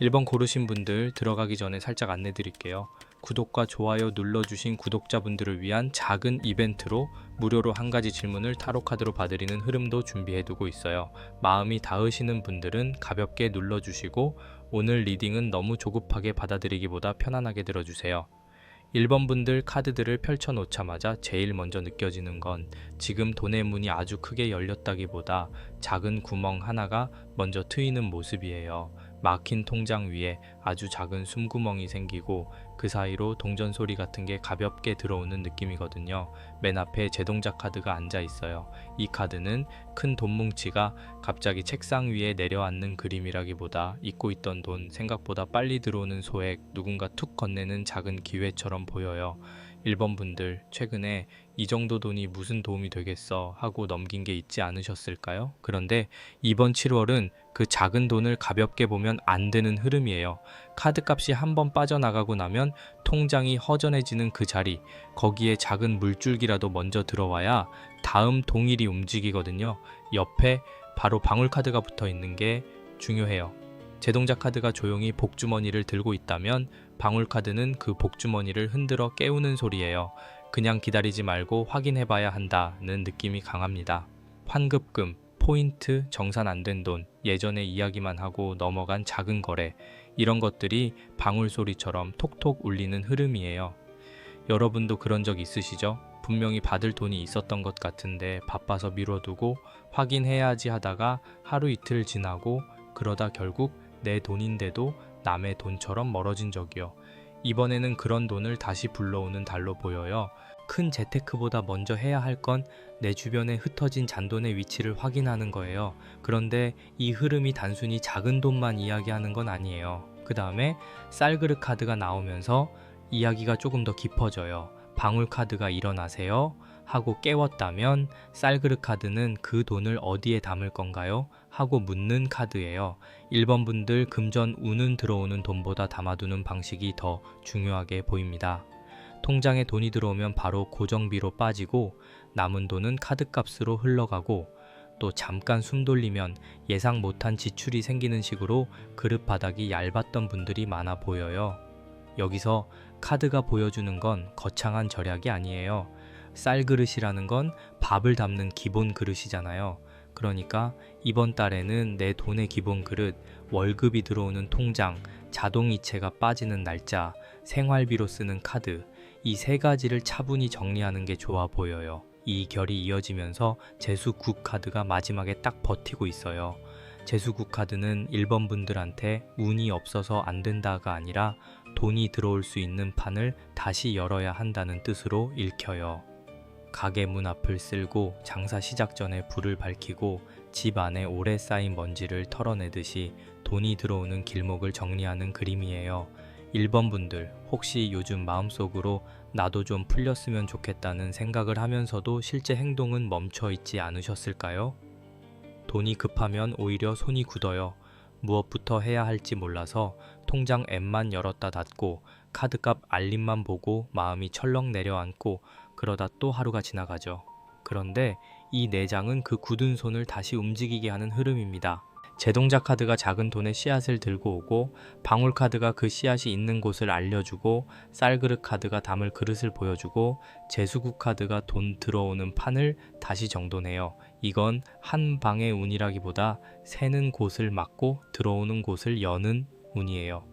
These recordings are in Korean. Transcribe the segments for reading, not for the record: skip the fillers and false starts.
1번 고르신 분들 들어가기 전에 살짝 안내 드릴게요. 구독과 좋아요 눌러주신 구독자분들을 위한 작은 이벤트로 무료로 한 가지 질문을 타로카드로 봐드리는 흐름도 준비해두고 있어요. 마음이 닿으시는 분들은 가볍게 눌러주시고 오늘 리딩은 너무 조급하게 받아들이기보다 편안하게 들어주세요. 1번 분들 카드들을 펼쳐놓자마자 제일 먼저 느껴지는 건 지금 돈의 문이 아주 크게 열렸다기보다 작은 구멍 하나가 먼저 트이는 모습이에요. 막힌 통장 위에 아주 작은 숨구멍이 생기고 그 사이로 동전 소리 같은 게 가볍게 들어오는 느낌이거든요. 맨 앞에 제동작 카드가 앉아 있어요. 이 카드는 큰 돈 뭉치가 갑자기 책상 위에 내려앉는 그림이라기보다 잊고 있던 돈, 생각보다 빨리 들어오는 소액, 누군가 툭 건네는 작은 기회처럼 보여요. 1번 분들 최근에 이 정도 돈이 무슨 도움이 되겠어 하고 넘긴 게 있지 않으셨을까요? 그런데 이번 7월은 그 작은 돈을 가볍게 보면 안 되는 흐름이에요. 카드값이 한번 빠져나가고 나면 통장이 허전해지는 그 자리, 거기에 작은 물줄기라도 먼저 들어와야 다음 동일이 움직이거든요. 옆에 바로 방울카드가 붙어 있는 게 중요해요. 제동작 카드가 조용히 복주머니를 들고 있다면 방울카드는 그 복주머니를 흔들어 깨우는 소리예요. 그냥 기다리지 말고 확인해봐야 한다는 느낌이 강합니다. 환급금, 포인트, 정산 안 된 돈, 예전에 이야기만 하고 넘어간 작은 거래, 이런 것들이 방울소리처럼 톡톡 울리는 흐름이에요. 여러분도 그런 적 있으시죠? 분명히 받을 돈이 있었던 것 같은데 바빠서 미뤄두고 확인해야지 하다가 하루 이틀 지나고 그러다 결국 내 돈인데도 남의 돈처럼 멀어진 적이요. 이번에는 그런 돈을 다시 불러오는 달로 보여요. 큰 재테크보다 먼저 해야 할 건 내 주변에 흩어진 잔돈의 위치를 확인하는 거예요. 그런데 이 흐름이 단순히 작은 돈만 이야기하는 건 아니에요. 그 다음에 쌀그릇 카드가 나오면서 이야기가 조금 더 깊어져요. 방울 카드가 일어나세요 하고 깨웠다면 쌀그릇 카드는 그 돈을 어디에 담을 건가요? 하고 묻는 카드예요. 1번 분들 금전 운은 들어오는 돈보다 담아두는 방식이 더 중요하게 보입니다. 통장에 돈이 들어오면 바로 고정비로 빠지고 남은 돈은 카드값으로 흘러가고 또 잠깐 숨 돌리면 예상 못한 지출이 생기는 식으로 그릇 바닥이 얇았던 분들이 많아 보여요. 여기서 카드가 보여주는 건 거창한 절약이 아니에요. 쌀그릇이라는 건 밥을 담는 기본 그릇이잖아요. 그러니까 이번 달에는 내 돈의 기본 그릇, 월급이 들어오는 통장, 자동이체가 빠지는 날짜, 생활비로 쓰는 카드, 이 세 가지를 차분히 정리하는 게 좋아 보여요. 이 결이 이어지면서 재수국 카드가 마지막에 딱 버티고 있어요. 재수국 카드는 1번 분들한테 운이 없어서 안 된다가 아니라 돈이 들어올 수 있는 판을 다시 열어야 한다는 뜻으로 읽혀요. 가게 문 앞을 쓸고 장사 시작 전에 불을 밝히고 집 안에 오래 쌓인 먼지를 털어내듯이 돈이 들어오는 길목을 정리하는 그림이에요. 1번 분들 혹시 요즘 마음속으로 나도 좀 풀렸으면 좋겠다는 생각을 하면서도 실제 행동은 멈춰 있지 않으셨을까요? 돈이 급하면 오히려 손이 굳어요. 무엇부터 해야 할지 몰라서 통장 앱만 열었다 닫고 카드값 알림만 보고 마음이 철렁 내려앉고 그러다 또 하루가 지나가죠. 그런데 이 내장은 그 굳은 손을 다시 움직이게 하는 흐름입니다. 제동작 카드가 작은 돈의 씨앗을 들고 오고 방울 카드가 그 씨앗이 있는 곳을 알려주고 쌀그릇 카드가 담을 그릇을 보여주고 재수국 카드가 돈 들어오는 판을 다시 정돈해요. 이건 한 방의 운이라기보다 새는 곳을 막고 들어오는 곳을 여는 운이에요.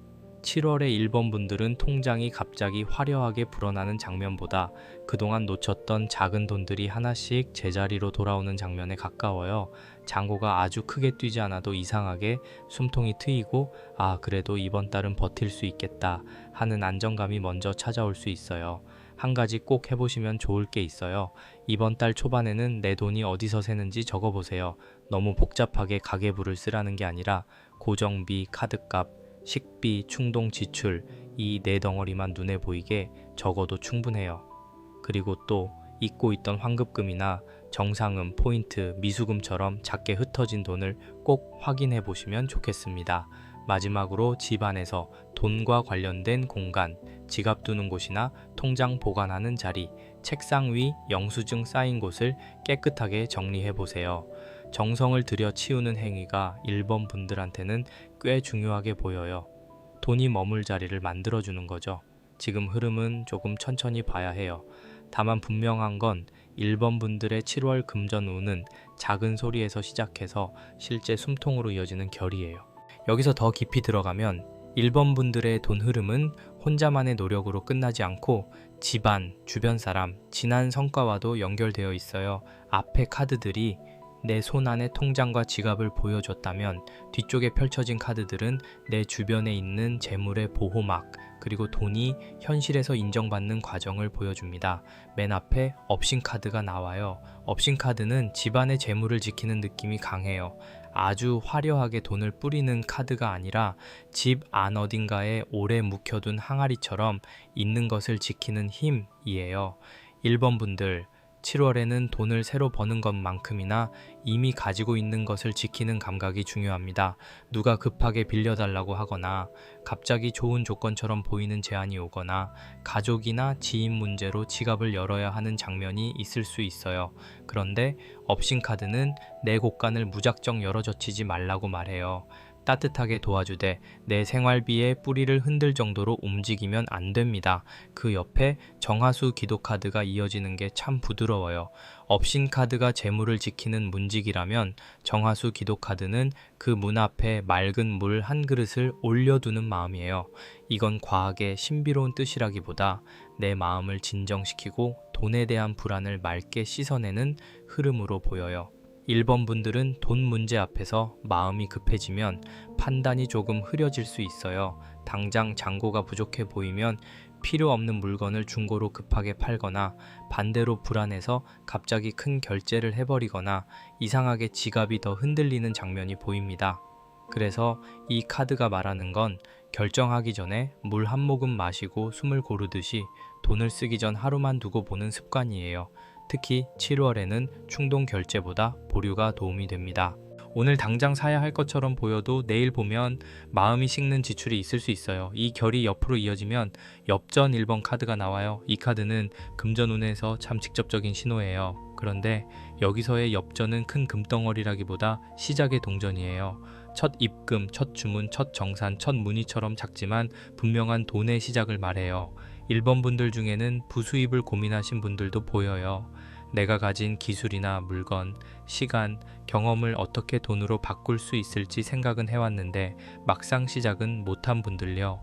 7월에 1번 분들은 통장이 갑자기 화려하게 불어나는 장면보다 그동안 놓쳤던 작은 돈들이 하나씩 제자리로 돌아오는 장면에 가까워요. 잔고가 아주 크게 뛰지 않아도 이상하게 숨통이 트이고 그래도 이번 달은 버틸 수 있겠다 하는 안정감이 먼저 찾아올 수 있어요. 한 가지 꼭 해보시면 좋을 게 있어요. 이번 달 초반에는 내 돈이 어디서 새는지 적어보세요. 너무 복잡하게 가계부를 쓰라는 게 아니라 고정비, 카드값, 식비, 충동 지출, 이 네 덩어리만 눈에 보이게 적어도 충분해요. 그리고 또 잊고 있던 환급금이나 정상금, 포인트, 미수금처럼 작게 흩어진 돈을 꼭 확인해 보시면 좋겠습니다. 마지막으로 집 안에서 돈과 관련된 공간, 지갑 두는 곳이나 통장 보관하는 자리, 책상 위 영수증 쌓인 곳을 깨끗하게 정리해 보세요. 정성을 들여 치우는 행위가 1번 분들한테는 꽤 중요하게 보여요. 돈이 머물 자리를 만들어주는 거죠. 지금 흐름은 조금 천천히 봐야 해요. 다만 분명한 건 1번 분들의 7월 금전운은 작은 소리에서 시작해서 실제 숨통으로 이어지는 결이에요. 여기서 더 깊이 들어가면 1번 분들의 돈 흐름은 혼자만의 노력으로 끝나지 않고 집안, 주변 사람, 지난 성과와도 연결되어 있어요. 앞에 카드들이 내 손 안의 통장과 지갑을 보여줬다면 뒤쪽에 펼쳐진 카드들은 내 주변에 있는 재물의 보호막, 그리고 돈이 현실에서 인정받는 과정을 보여줍니다. 맨 앞에 업신 카드가 나와요. 업신 카드는 집안의 재물을 지키는 느낌이 강해요. 아주 화려하게 돈을 뿌리는 카드가 아니라 집 안 어딘가에 오래 묵혀둔 항아리처럼 있는 것을 지키는 힘이에요. 1번 분들, 7월에는 돈을 새로 버는 것만큼이나 이미 가지고 있는 것을 지키는 감각이 중요합니다. 누가 급하게 빌려달라고 하거나 갑자기 좋은 조건처럼 보이는 제안이 오거나 가족이나 지인 문제로 지갑을 열어야 하는 장면이 있을 수 있어요. 그런데 업신 카드는 내 곳간을 무작정 열어젖히지 말라고 말해요. 따뜻하게 도와주되 내 생활비에 뿌리를 흔들 정도로 움직이면 안 됩니다. 그 옆에 정화수 기도 카드가 이어지는 게 참 부드러워요. 업신 카드가 재물을 지키는 문직이라면 정화수 기도 카드는 그 문 앞에 맑은 물 한 그릇을 올려두는 마음이에요. 이건 과하게 신비로운 뜻이라기보다 내 마음을 진정시키고 돈에 대한 불안을 맑게 씻어내는 흐름으로 보여요. 1번 분들은 돈 문제 앞에서 마음이 급해지면 판단이 조금 흐려질 수 있어요. 당장 잔고가 부족해 보이면 필요 없는 물건을 중고로 급하게 팔거나 반대로 불안해서 갑자기 큰 결제를 해버리거나 이상하게 지갑이 더 흔들리는 장면이 보입니다. 그래서 이 카드가 말하는 건 결정하기 전에 물 한 모금 마시고 숨을 고르듯이 돈을 쓰기 전 하루만 두고 보는 습관이에요. 특히 7월에는 충동 결제보다 보류가 도움이 됩니다. 오늘 당장 사야 할 것처럼 보여도 내일 보면 마음이 식는 지출이 있을 수 있어요. 이 결이 옆으로 이어지면 엽전 1번 카드가 나와요. 이 카드는 금전운에서 참 직접적인 신호예요. 그런데 여기서의 엽전은 큰 금덩어리라기보다 시작의 동전이에요. 첫 입금, 첫 주문, 첫 정산, 첫 문의처럼 작지만 분명한 돈의 시작을 말해요. 1번 분들 중에는 부수입을 고민하신 분들도 보여요. 내가 가진 기술이나 물건, 시간, 경험을 어떻게 돈으로 바꿀 수 있을지 생각은 해왔는데 막상 시작은 못한 분들요.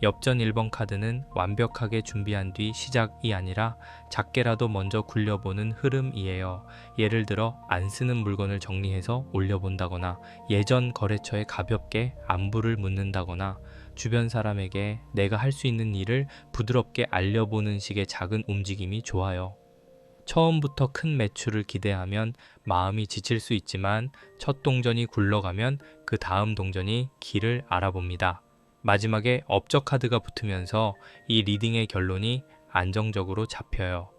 엽전 1번 카드는 완벽하게 준비한 뒤 시작이 아니라 작게라도 먼저 굴려보는 흐름이에요. 예를 들어 안 쓰는 물건을 정리해서 올려본다거나 예전 거래처에 가볍게 안부를 묻는다거나 주변 사람에게 내가 할 수 있는 일을 부드럽게 알려보는 식의 작은 움직임이 좋아요. 처음부터 큰 매출을 기대하면 마음이 지칠 수 있지만 첫 동전이 굴러가면 그 다음 동전이 길을 알아봅니다. 마지막에 업적 카드가 붙으면서 이 리딩의 결론이 안정적으로 잡혀요.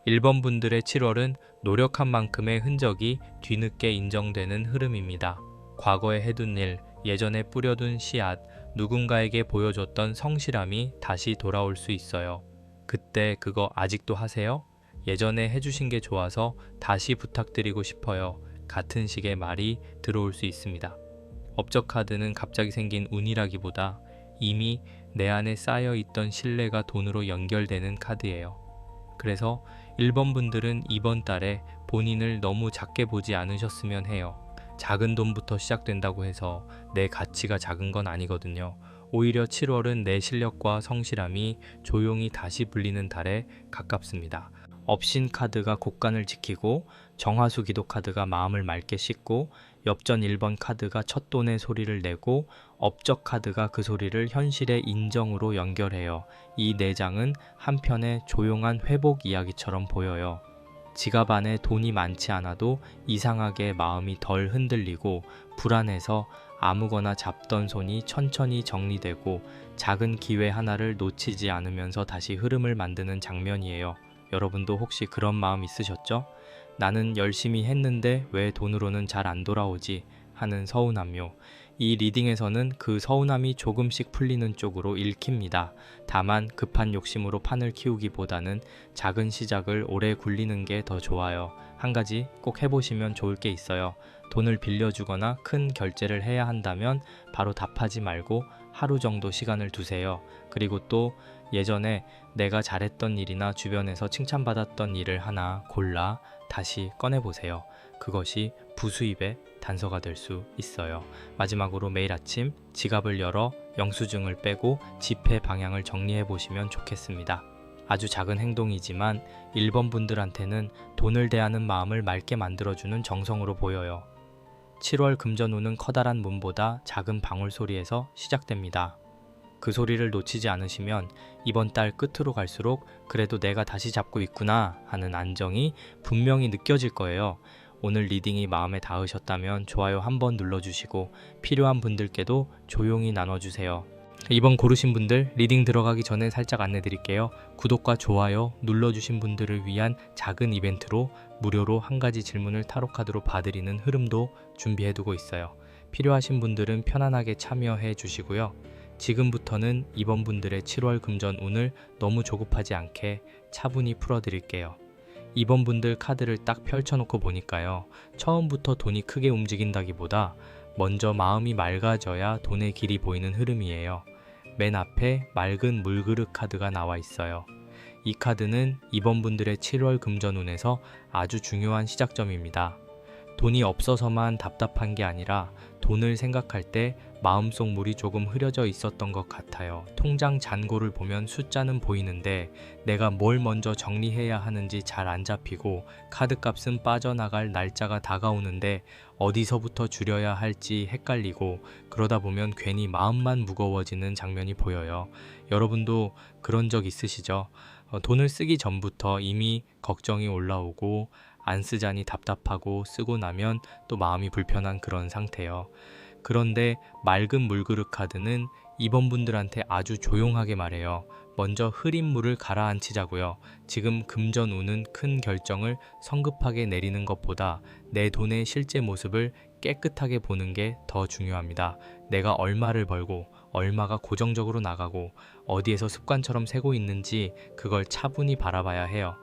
1번 분들의 7월은 노력한 만큼의 흔적이 뒤늦게 인정되는 흐름입니다. 과거에 해둔 일, 예전에 뿌려둔 씨앗, 누군가에게 보여줬던 성실함이 다시 돌아올 수 있어요. 그때 그거 아직도 하세요? 예전에 해주신 게 좋아서 다시 부탁드리고 싶어요. 같은 식의 말이 들어올 수 있습니다. 업적 카드는 갑자기 생긴 운이라기보다 이미 내 안에 쌓여있던 신뢰가 돈으로 연결되는 카드예요. 그래서 1번 분들은 이번 달에 본인을 너무 작게 보지 않으셨으면 해요. 작은 돈부터 시작된다고 해서 내 가치가 작은 건 아니거든요. 오히려 7월은 내 실력과 성실함이 조용히 다시 불리는 달에 가깝습니다. 업신 카드가 곳간을 지키고 정화수 기도 카드가 마음을 맑게 씻고 엽전 1번 카드가 첫 돈의 소리를 내고 업적 카드가 그 소리를 현실의 인정으로 연결해요. 이 네 장은 한편의 조용한 회복 이야기처럼 보여요. 지갑 안에 돈이 많지 않아도 이상하게 마음이 덜 흔들리고 불안해서 아무거나 잡던 손이 천천히 정리되고 작은 기회 하나를 놓치지 않으면서 다시 흐름을 만드는 장면이에요. 여러분도 혹시 그런 마음 있으셨죠? 나는 열심히 했는데 왜 돈으로는 잘 안 돌아오지? 하는 서운함요. 이 리딩에서는 그 서운함이 조금씩 풀리는 쪽으로 읽힙니다. 다만 급한 욕심으로 판을 키우기보다는 작은 시작을 오래 굴리는 게 더 좋아요. 한 가지 꼭 해보시면 좋을 게 있어요. 돈을 빌려주거나 큰 결제를 해야 한다면 바로 답하지 말고 하루 정도 시간을 두세요. 그리고 또 예전에 내가 잘했던 일이나 주변에서 칭찬받았던 일을 하나 골라 다시 꺼내보세요. 그것이 부수입의 단서가 될 수 있어요. 마지막으로 매일 아침 지갑을 열어 영수증을 빼고 지폐 방향을 정리해 보시면 좋겠습니다. 아주 작은 행동이지만 1번 분들한테는 돈을 대하는 마음을 맑게 만들어주는 정성으로 보여요. 7월 금전운은 커다란 문보다 작은 방울 소리에서 시작됩니다. 그 소리를 놓치지 않으시면 이번 달 끝으로 갈수록 그래도 내가 다시 잡고 있구나 하는 안정이 분명히 느껴질 거예요. 오늘 리딩이 마음에 닿으셨다면 좋아요 한번 눌러주시고 필요한 분들께도 조용히 나눠주세요. 이번 고르신 분들 리딩 들어가기 전에 살짝 안내 드릴게요. 구독과 좋아요 눌러주신 분들을 위한 작은 이벤트로 무료로 한 가지 질문을 타로카드로 봐드리는 흐름도 준비해두고 있어요. 필요하신 분들은 편안하게 참여해 주시고요. 지금부터는 이번 분들의 7월 금전 운을 너무 조급하지 않게 차분히 풀어드릴게요. 이번 분들 카드를 딱 펼쳐놓고 보니까요. 처음부터 돈이 크게 움직인다기보다 먼저 마음이 맑아져야 돈의 길이 보이는 흐름이에요. 맨 앞에 맑은 물그릇 카드가 나와 있어요. 이 카드는 이번 분들의 7월 금전운에서 아주 중요한 시작점입니다. 돈이 없어서만 답답한 게 아니라 돈을 생각할 때 마음속 물이 조금 흐려져 있었던 것 같아요. 통장 잔고를 보면 숫자는 보이는데 내가 뭘 먼저 정리해야 하는지 잘 안 잡히고 카드값은 빠져나갈 날짜가 다가오는데 어디서부터 줄여야 할지 헷갈리고 그러다 보면 괜히 마음만 무거워지는 장면이 보여요. 여러분도 그런 적 있으시죠? 돈을 쓰기 전부터 이미 걱정이 올라오고 안 쓰자니 답답하고 쓰고 나면 또 마음이 불편한 그런 상태요. 그런데 맑은 물그릇 카드는 이번 분들한테 아주 조용하게 말해요. 먼저 흐린 물을 가라앉히자고요. 지금 금전운은 큰 결정을 성급하게 내리는 것보다 내 돈의 실제 모습을 깨끗하게 보는 게 더 중요합니다. 내가 얼마를 벌고 얼마가 고정적으로 나가고 어디에서 습관처럼 새고 있는지 그걸 차분히 바라봐야 해요.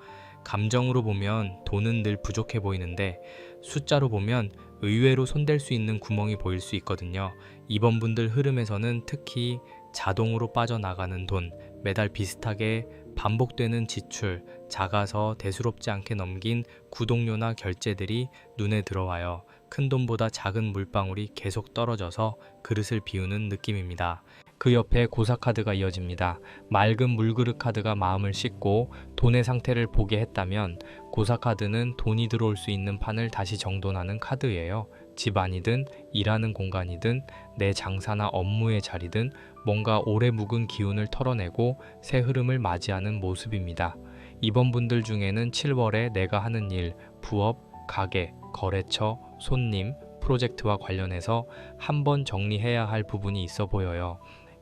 감정으로 보면 돈은 늘 부족해 보이는데 숫자로 보면 의외로 손댈 수 있는 구멍이 보일 수 있거든요. 이번 분들 흐름에서는 특히 자동으로 빠져나가는 돈, 매달 비슷하게 반복되는 지출, 작아서 대수롭지 않게 넘긴 구독료나 결제들이 눈에 들어와요. 큰 돈보다 작은 물방울이 계속 떨어져서 그릇을 비우는 느낌입니다. 그 옆에 고사 카드가 이어집니다. 맑은 물그릇 카드가 마음을 씻고 돈의 상태를 보게 했다면 고사 카드는 돈이 들어올 수 있는 판을 다시 정돈하는 카드예요. 집안이든 일하는 공간이든 내 장사나 업무의 자리든 뭔가 오래 묵은 기운을 털어내고 새 흐름을 맞이하는 모습입니다. 이번 분들 중에는 7월에 내가 하는 일, 부업, 가게, 거래처, 손님, 프로젝트와 관련해서 한번 정리해야 할 부분이 있어 보여요.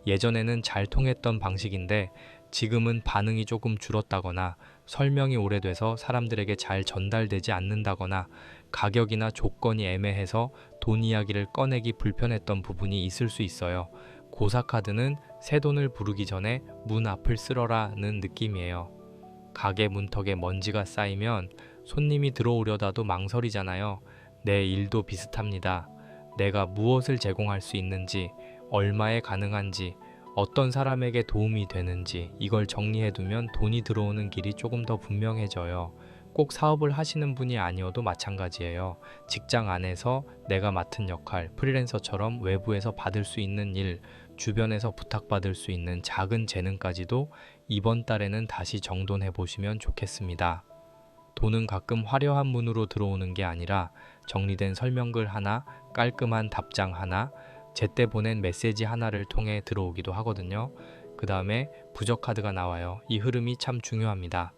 예전에는 잘 통했던 방식인데 지금은 반응이 조금 줄었다거나 설명이 오래돼서 사람들에게 잘 전달되지 않는다거나 가격이나 조건이 애매해서 돈 이야기를 꺼내기 불편했던 부분이 있을 수 있어요. 고사 카드는 새 돈을 부르기 전에 문 앞을 쓸어라는 느낌이에요. 가게 문턱에 먼지가 쌓이면 손님이 들어오려다도 망설이잖아요. 내 일도 비슷합니다. 내가 무엇을 제공할 수 있는지, 얼마에 가능한지, 어떤 사람에게 도움이 되는지 이걸 정리해두면 돈이 들어오는 길이 조금 더 분명해져요. 꼭 사업을 하시는 분이 아니어도 마찬가지예요. 직장 안에서 내가 맡은 역할, 프리랜서처럼 외부에서 받을 수 있는 일, 주변에서 부탁받을 수 있는 작은 재능까지도 이번 달에는 다시 정돈해 보시면 좋겠습니다. 돈은 가끔 화려한 문으로 들어오는 게 아니라 정리된 설명글 하나, 깔끔한 답장 하나, 제때 보낸 메시지 하나를 통해 들어오기도 하거든요. 그 다음에 부적 카드가 나와요. 이 흐름이 참 중요합니다.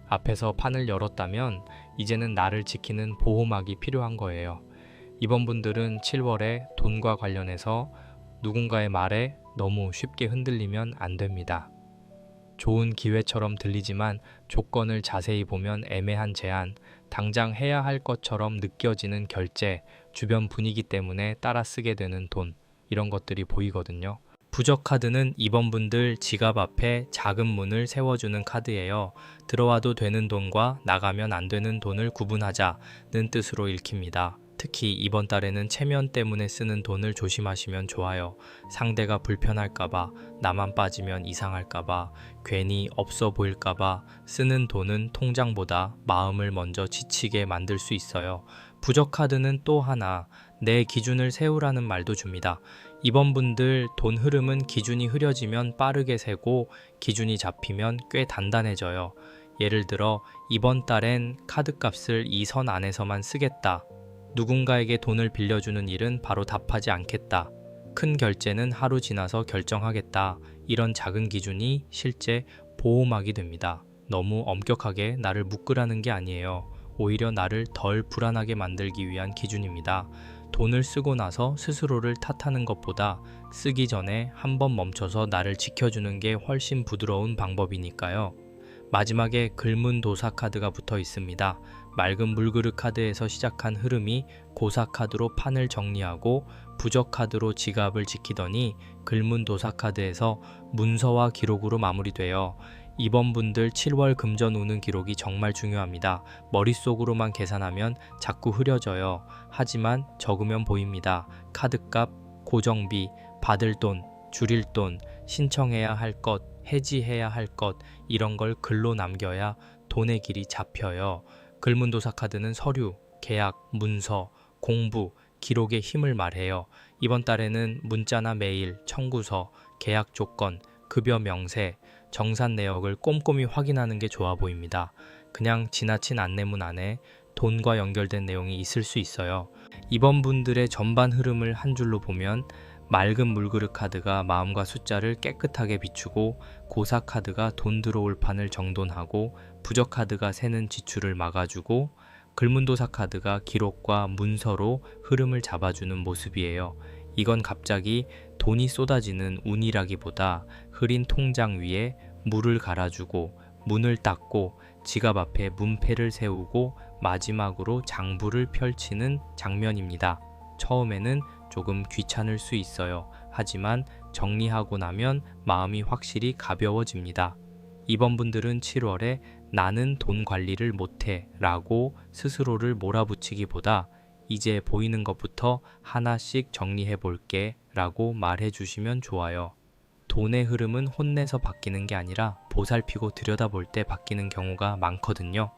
앞에서 판을 열었다면 이제는 나를 지키는 보호막이 필요한 거예요. 이번 분들은 7월에 돈과 관련해서 누군가의 말에 너무 쉽게 흔들리면 안 됩니다. 좋은 기회처럼 들리지만 조건을 자세히 보면 애매한 제한, 당장 해야 할 것처럼 느껴지는 결제, 주변 분위기 때문에 따라 쓰게 되는 돈, 이런 것들이 보이거든요. 부적 카드는 이번 분들 지갑 앞에 작은 문을 세워주는 카드예요. 들어와도 되는 돈과 나가면 안 되는 돈을 구분하자는 뜻으로 읽힙니다. 특히 이번 달에는 체면 때문에 쓰는 돈을 조심하시면 좋아요. 상대가 불편할까봐, 나만 빠지면 이상할까봐, 괜히 없어 보일까봐 쓰는 돈은 통장보다 마음을 먼저 지치게 만들 수 있어요. 부적 카드는 또 하나, 내 기준을 세우라는 말도 줍니다. 이번 분들 돈 흐름은 기준이 흐려지면 빠르게 세고 기준이 잡히면 꽤 단단해져요. 예를 들어 이번 달엔 카드값을 이 선 안에서만 쓰겠다. 누군가에게 돈을 빌려주는 일은 바로 답하지 않겠다. 큰 결제는 하루 지나서 결정하겠다. 이런 작은 기준이 실제 보호막이 됩니다. 너무 엄격하게 나를 묶으라는 게 아니에요. 오히려 나를 덜 불안하게 만들기 위한 기준입니다. 돈을 쓰고 나서 스스로를 탓하는 것보다 쓰기 전에 한번 멈춰서 나를 지켜주는 게 훨씬 부드러운 방법이니까요. 마지막에 글문도사 카드가 붙어 있습니다. 맑은 물그릇 카드에서 시작한 흐름이 고사 카드로 판을 정리하고 부적 카드로 지갑을 지키더니 글문도사 카드에서 문서와 기록으로 마무리돼요. 이번 분들 7월 금전 우는 기록이 정말 중요합니다. 머릿속으로만 계산하면 자꾸 흐려져요. 하지만 적으면 보입니다. 카드값, 고정비, 받을 돈, 줄일 돈, 신청해야 할 것, 해지해야 할 것, 이런 걸 글로 남겨야 돈의 길이 잡혀요. 글문도사 카드는 서류, 계약, 문서, 공부, 기록의 힘을 말해요. 이번 달에는 문자나 메일, 청구서, 계약 조건, 급여 명세, 정산 내역을 꼼꼼히 확인하는 게 좋아 보입니다. 그냥 지나친 안내문 안에 돈과 연결된 내용이 있을 수 있어요. 이번 분들의 전반 흐름을 한 줄로 보면 맑은 물그릇 카드가 마음과 숫자를 깨끗하게 비추고 고사 카드가 돈 들어올 판을 정돈하고 부적 카드가 새는 지출을 막아주고 글문도사 카드가 기록과 문서로 흐름을 잡아주는 모습이에요. 이건 갑자기 돈이 쏟아지는 운이라기보다 흐린 통장 위에 물을 갈아주고 문을 닫고 지갑 앞에 문패를 세우고 마지막으로 장부를 펼치는 장면입니다. 처음에는 조금 귀찮을 수 있어요. 하지만 정리하고 나면 마음이 확실히 가벼워집니다. 이번 분들은 7월에 나는 돈 관리를 못해 라고 스스로를 몰아붙이기보다 이제 보이는 것부터 하나씩 정리해 볼게 라고 말해 주시면 좋아요. 돈의 흐름은 혼내서 바뀌는 게 아니라 보살피고 들여다볼 때 바뀌는 경우가 많거든요.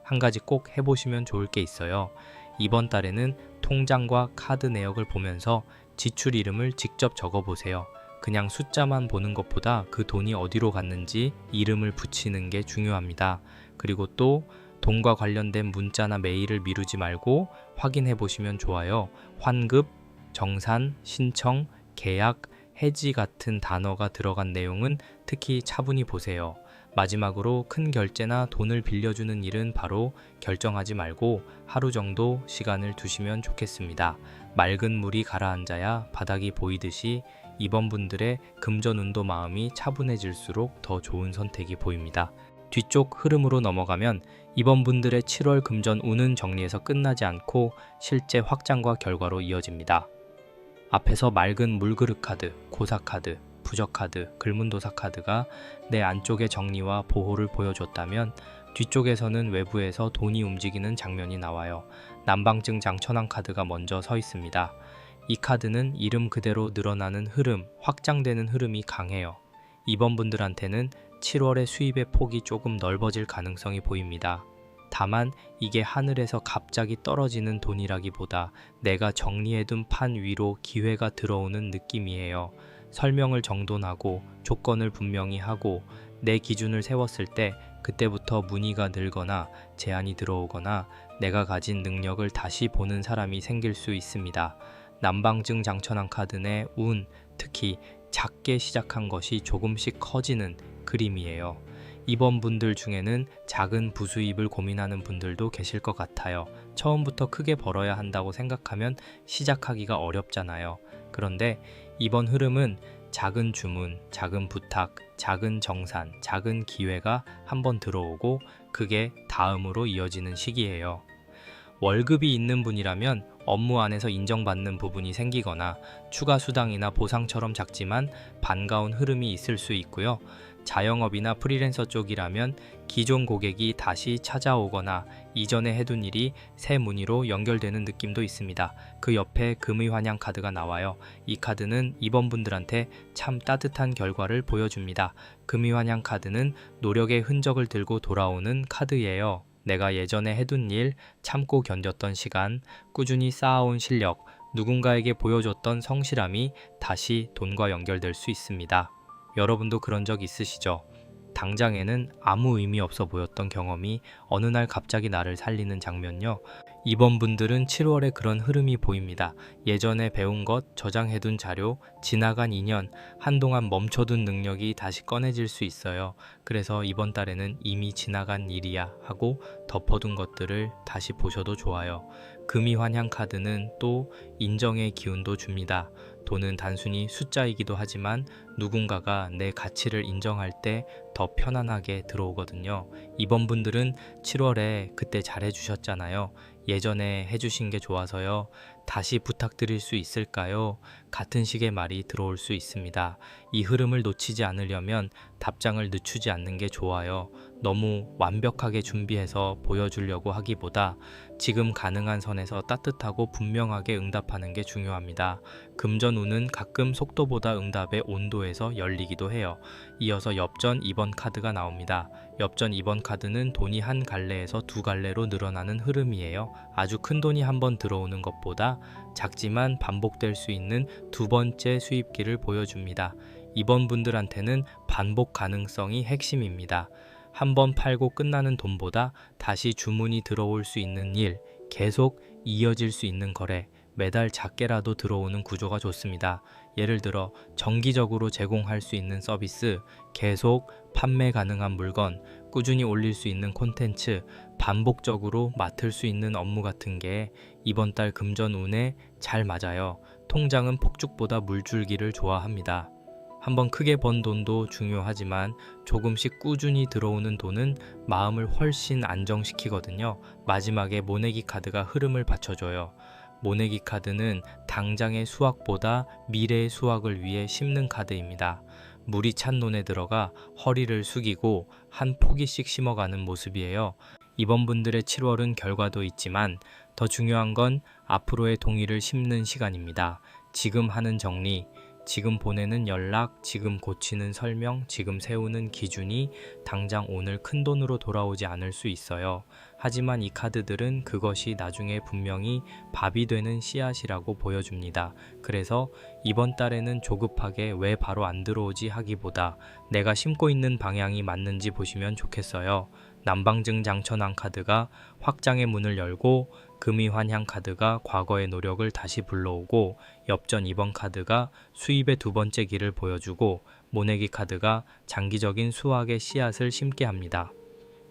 한 가지 꼭 해보시면 좋을 게 있어요. 이번 달에는 통장과 카드 내역을 보면서 지출 이름을 직접 적어보세요. 그냥 숫자만 보는 것보다 그 돈이 어디로 갔는지 이름을 붙이는 게 중요합니다. 그리고 또 돈과 관련된 문자나 메일을 미루지 말고 확인해 보시면 좋아요. 환급, 정산, 신청, 계약, 해지 같은 단어가 들어간 내용은 특히 차분히 보세요. 마지막으로 큰 결제나 돈을 빌려주는 일은 바로 결정하지 말고 하루 정도 시간을 두시면 좋겠습니다. 맑은 물이 가라앉아야 바닥이 보이듯이 이번 분들의 금전운도 마음이 차분해질수록 더 좋은 선택이 보입니다. 뒤쪽 흐름으로 넘어가면 이번 분들의 7월 금전 운은 정리해서 끝나지 않고 실제 확장과 결과로 이어집니다. 앞에서 맑은 물그릇 카드, 고사 카드, 부적 카드, 글문도사 카드가 내 안쪽의 정리와 보호를 보여줬다면 뒤쪽에서는 외부에서 돈이 움직이는 장면이 나와요. 남방증 장천왕 카드가 먼저 서 있습니다. 이 카드는 이름 그대로 늘어나는 흐름, 확장되는 흐름이 강해요. 이번 분들한테는 7월의 수입의 폭이 조금 넓어질 가능성이 보입니다. 다만 이게 하늘에서 갑자기 떨어지는 돈이라기보다 내가 정리해둔 판 위로 기회가 들어오는 느낌이에요. 설명을 정돈하고 조건을 분명히 하고 내 기준을 세웠을 때 그때부터 문의가 늘거나 제안이 들어오거나 내가 가진 능력을 다시 보는 사람이 생길 수 있습니다. 남방증 장천왕 카드 내 운, 특히 작게 시작한 것이 조금씩 커지는 그림이에요. 이번 분들 중에는 작은 부수입을 고민하는 분들도 계실 것 같아요. 처음부터 크게 벌어야 한다고 생각하면 시작하기가 어렵잖아요. 그런데 이번 흐름은 작은 주문, 작은 부탁, 작은 정산, 작은 기회가 한번 들어오고 그게 다음으로 이어지는 시기예요. 월급이 있는 분이라면 업무 안에서 인정받는 부분이 생기거나 추가 수당이나 보상처럼 작지만 반가운 흐름이 있을 수 있고요. 자영업이나 프리랜서 쪽이라면 기존 고객이 다시 찾아오거나 이전에 해둔 일이 새 문의로 연결되는 느낌도 있습니다. 그 옆에 금의환영 카드가 나와요. 이 카드는 이번 분들한테 참 따뜻한 결과를 보여줍니다. 금의환영 카드는 노력의 흔적을 들고 돌아오는 카드예요. 내가 예전에 해둔 일, 참고 견뎠던 시간, 꾸준히 쌓아온 실력, 누군가에게 보여줬던 성실함이 다시 돈과 연결될 수 있습니다. 여러분도 그런 적 있으시죠? 당장에는 아무 의미 없어 보였던 경험이 어느 날 갑자기 나를 살리는 장면요. 이번 분들은 7월에 그런 흐름이 보입니다. 예전에 배운 것, 저장해둔 자료, 지나간 인연, 한동안 멈춰둔 능력이 다시 꺼내질 수 있어요. 그래서 이번 달에는 이미 지나간 일이야 하고 덮어둔 것들을 다시 보셔도 좋아요. 금이환향 카드는 또 인정의 기운도 줍니다. 돈은 단순히 숫자이기도 하지만 누군가가 내 가치를 인정할 때 더 편안하게 들어오거든요. 이번 분들은 7월에 그때 잘해주셨잖아요. 예전에 해주신 게 좋아서요. 다시 부탁드릴 수 있을까요? 같은 식의 말이 들어올 수 있습니다. 이 흐름을 놓치지 않으려면 답장을 늦추지 않는 게 좋아요. 너무 완벽하게 준비해서 보여주려고 하기보다 지금 가능한 선에서 따뜻하고 분명하게 응답하는 게 중요합니다. 금전운은 가끔 속도보다 응답의 온도에서 열리기도 해요. 이어서 엽전 2번 카드가 나옵니다. 엽전 2번 카드는 돈이 한 갈래에서 두 갈래로 늘어나는 흐름이에요. 아주 큰 돈이 한 번 들어오는 것보다 작지만 반복될 수 있는 두 번째 수입기를 보여줍니다. 이번 분들한테는 반복 가능성이 핵심입니다. 한 번 팔고 끝나는 돈보다 다시 주문이 들어올 수 있는 일, 계속 이어질 수 있는 거래, 매달 작게라도 들어오는 구조가 좋습니다. 예를 들어 정기적으로 제공할 수 있는 서비스, 계속 판매 가능한 물건, 꾸준히 올릴 수 있는 콘텐츠, 반복적으로 맡을 수 있는 업무 같은 게 이번 달 금전운에 잘 맞아요. 통장은 폭죽보다 물줄기를 좋아합니다. 한번 크게 번 돈도 중요하지만 조금씩 꾸준히 들어오는 돈은 마음을 훨씬 안정시키거든요. 마지막에 모내기 카드가 흐름을 받쳐줘요. 모내기 카드는 당장의 수확보다 미래의 수확을 위해 심는 카드입니다. 물이 찬 논에 들어가 허리를 숙이고 한 포기씩 심어가는 모습이에요. 이번 분들의 7월은 결과도 있지만 더 중요한 건 앞으로의 동의를 심는 시간입니다. 지금 하는 정리, 지금 보내는 연락, 지금 고치는 설명, 지금 세우는 기준이 당장 오늘 큰 돈으로 돌아오지 않을 수 있어요. 하지만 이 카드들은 그것이 나중에 분명히 밥이 되는 씨앗이라고 보여줍니다. 그래서 이번 달에는 조급하게 왜 바로 안 들어오지 하기보다 내가 심고 있는 방향이 맞는지 보시면 좋겠어요. 남방증 장천왕 카드가 확장의 문을 열고 금이환향 카드가 과거의 노력을 다시 불러오고 엽전 2번 카드가 수입의 두 번째 길을 보여주고 모내기 카드가 장기적인 수확의 씨앗을 심게 합니다.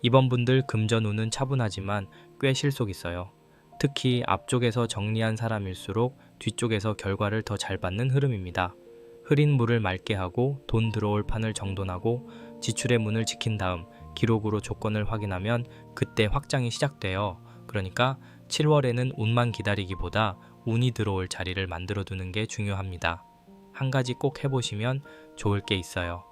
이번 분들 금전운은 차분하지만 꽤 실속 있어요. 특히 앞쪽에서 정리한 사람일수록 뒤쪽에서 결과를 더 잘 받는 흐름입니다. 흐린 물을 맑게 하고 돈 들어올 판을 정돈하고 지출의 문을 지킨 다음 기록으로 조건을 확인하면 그때 확장이 시작돼요. 그러니까 7월에는 운만 기다리기보다 운이 들어올 자리를 만들어두는 게 중요합니다. 한 가지 꼭 해보시면 좋을 게 있어요.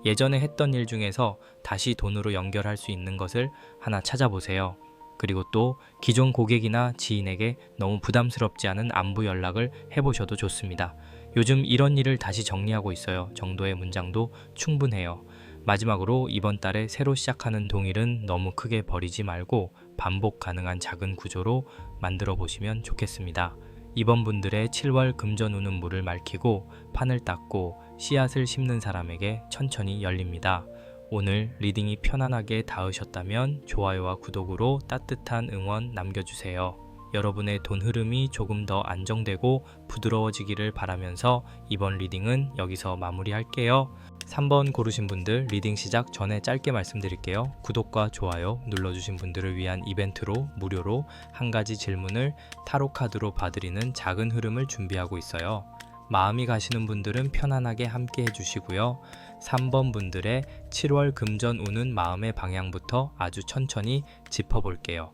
예전에 했던 일 중에서 다시 돈으로 연결할 수 있는 것을 하나 찾아보세요. 그리고 또 기존 고객이나 지인에게 너무 부담스럽지 않은 안부 연락을 해보셔도 좋습니다. 요즘 이런 일을 다시 정리하고 있어요. 정도의 문장도 충분해요. 마지막으로 이번 달에 새로 시작하는 동일은 너무 크게 버리지 말고 반복 가능한 작은 구조로 만들어 보시면 좋겠습니다. 이번 분들의 7월 금전운은 물을 맑히고 판을 닦고 씨앗을 심는 사람에게 천천히 열립니다. 오늘 리딩이 편안하게 닿으셨다면 좋아요와 구독으로 따뜻한 응원 남겨주세요. 여러분의 돈 흐름이 조금 더 안정되고 부드러워지기를 바라면서 이번 리딩은 여기서 마무리할게요. 3번 고르신 분들 리딩 시작 전에 짧게 말씀드릴게요. 구독과 좋아요 눌러주신 분들을 위한 이벤트로 무료로 한 가지 질문을 타로 카드로 봐드리는 작은 흐름을 준비하고 있어요. 마음이 가시는 분들은 편안하게 함께 해주시고요. 3번 분들의 7월 금전운은 마음의 방향부터 아주 천천히 짚어볼게요.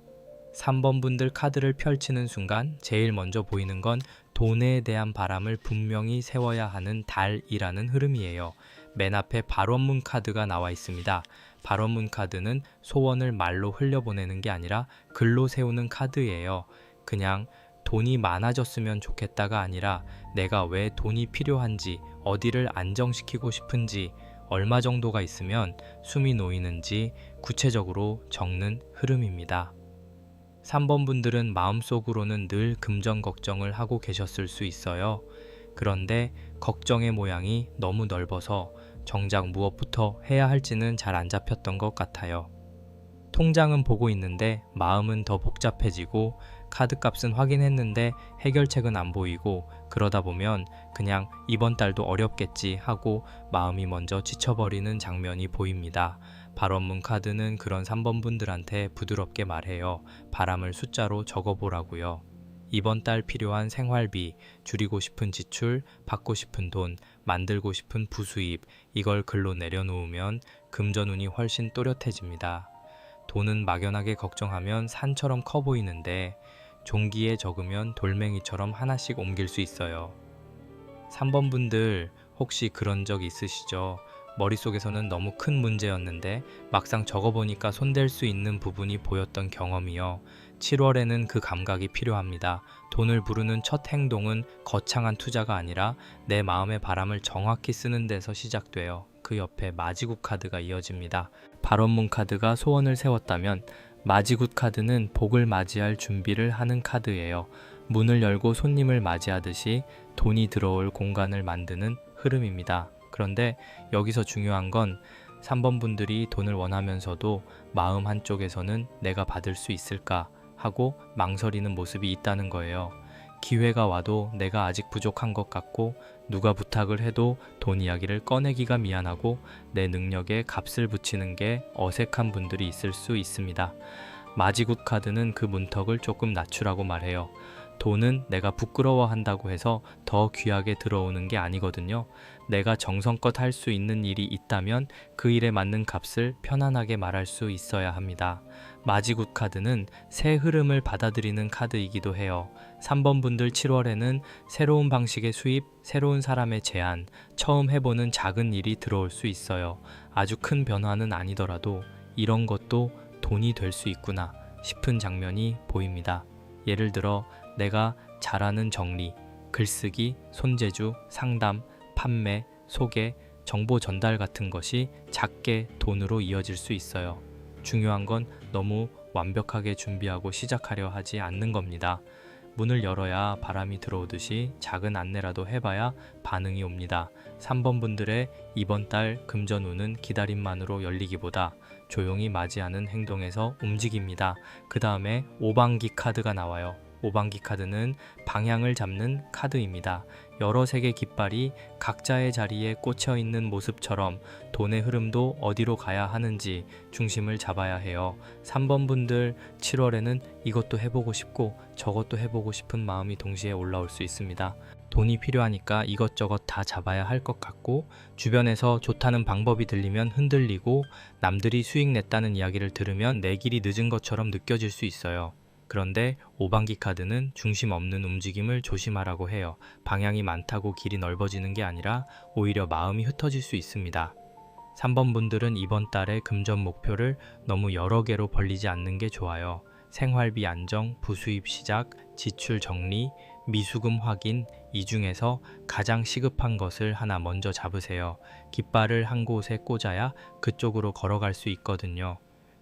3번 분들 카드를 펼치는 순간 제일 먼저 보이는 건 돈에 대한 바람을 분명히 세워야 하는 달이라는 흐름이에요. 맨 앞에 발원문 카드가 나와 있습니다. 발원문 카드는 소원을 말로 흘려보내는 게 아니라 글로 세우는 카드예요. 그냥 돈이 많아졌으면 좋겠다가 아니라 내가 왜 돈이 필요한지, 어디를 안정시키고 싶은지, 얼마 정도가 있으면 숨이 놓이는지 구체적으로 적는 흐름입니다. 3번 분들은 마음속으로는 늘 금전 걱정을 하고 계셨을 수 있어요. 그런데 걱정의 모양이 너무 넓어서 정작 무엇부터 해야 할지는 잘 안 잡혔던 것 같아요. 통장은 보고 있는데 마음은 더 복잡해지고 카드값은 확인했는데 해결책은 안 보이고 그러다 보면 그냥 이번 달도 어렵겠지 하고 마음이 먼저 지쳐버리는 장면이 보입니다. 발원문 카드는 그런 3번 분들한테 부드럽게 말해요. 바람을 숫자로 적어보라고요. 이번 달 필요한 생활비, 줄이고 싶은 지출, 받고 싶은 돈, 만들고 싶은 부수입, 이걸 글로 내려놓으면 금전운이 훨씬 또렷해집니다. 돈은 막연하게 걱정하면 산처럼 커 보이는데 종기에 적으면 돌멩이처럼 하나씩 옮길 수 있어요. 3번 분들 혹시 그런 적 있으시죠? 머릿속에서는 너무 큰 문제였는데 막상 적어보니까 손댈 수 있는 부분이 보였던 경험이요. 7월에는 그 감각이 필요합니다. 돈을 부르는 첫 행동은 거창한 투자가 아니라 내 마음의 바람을 정확히 쓰는 데서 시작돼요. 그 옆에 마지굿 카드가 이어집니다. 발원문 카드가 소원을 세웠다면 마지굿 카드는 복을 맞이할 준비를 하는 카드예요. 문을 열고 손님을 맞이하듯이 돈이 들어올 공간을 만드는 흐름입니다. 그런데 여기서 중요한 건 3번 분들이 돈을 원하면서도 마음 한쪽에서는 내가 받을 수 있을까 하고 망설이는 모습이 있다는 거예요. 기회가 와도 내가 아직 부족한 것 같고 누가 부탁을 해도 돈 이야기를 꺼내기가 미안하고 내 능력에 값을 붙이는 게 어색한 분들이 있을 수 있습니다. 마지굿 카드는 그 문턱을 조금 낮추라고 말해요. 돈은 내가 부끄러워한다고 해서 더 귀하게 들어오는 게 아니거든요. 내가 정성껏 할 수 있는 일이 있다면 그 일에 맞는 값을 편안하게 말할 수 있어야 합니다. 마지굿 카드는 새 흐름을 받아들이는 카드이기도 해요. 3번 분들 7월에는 새로운 방식의 수입, 새로운 사람의 제안, 처음 해보는 작은 일이 들어올 수 있어요. 아주 큰 변화는 아니더라도 이런 것도 돈이 될 수 있구나 싶은 장면이 보입니다. 예를 들어 내가 잘하는 정리, 글쓰기, 손재주, 상담, 판매, 소개, 정보 전달 같은 것이 작게 돈으로 이어질 수 있어요. 중요한 건 너무 완벽하게 준비하고 시작하려 하지 않는 겁니다. 문을 열어야 바람이 들어오듯이 작은 안내라도 해봐야 반응이 옵니다. 3번 분들의 이번 달 금전운은 기다림만으로 열리기보다 조용히 맞이하는 행동에서 움직입니다. 그 다음에 오방기 카드가 나와요. 오방기 카드는 방향을 잡는 카드입니다. 여러 색의 깃발이 각자의 자리에 꽂혀 있는 모습처럼 돈의 흐름도 어디로 가야 하는지 중심을 잡아야 해요. 3번 분들 7월에는 이것도 해보고 싶고 저것도 해보고 싶은 마음이 동시에 올라올 수 있습니다. 돈이 필요하니까 이것저것 다 잡아야 할 것 같고 주변에서 좋다는 방법이 들리면 흔들리고 남들이 수익 냈다는 이야기를 들으면 내 길이 늦은 것처럼 느껴질 수 있어요. 그런데 오방기 카드는 중심 없는 움직임을 조심하라고 해요. 방향이 많다고 길이 넓어지는 게 아니라 오히려 마음이 흩어질 수 있습니다. 3번 분들은 이번 달의 금전 목표를 너무 여러 개로 벌리지 않는 게 좋아요. 생활비 안정, 부수입 시작, 지출 정리, 미수금 확인, 이 중에서 가장 시급한 것을 하나 먼저 잡으세요. 깃발을 한 곳에 꽂아야 그쪽으로 걸어갈 수 있거든요.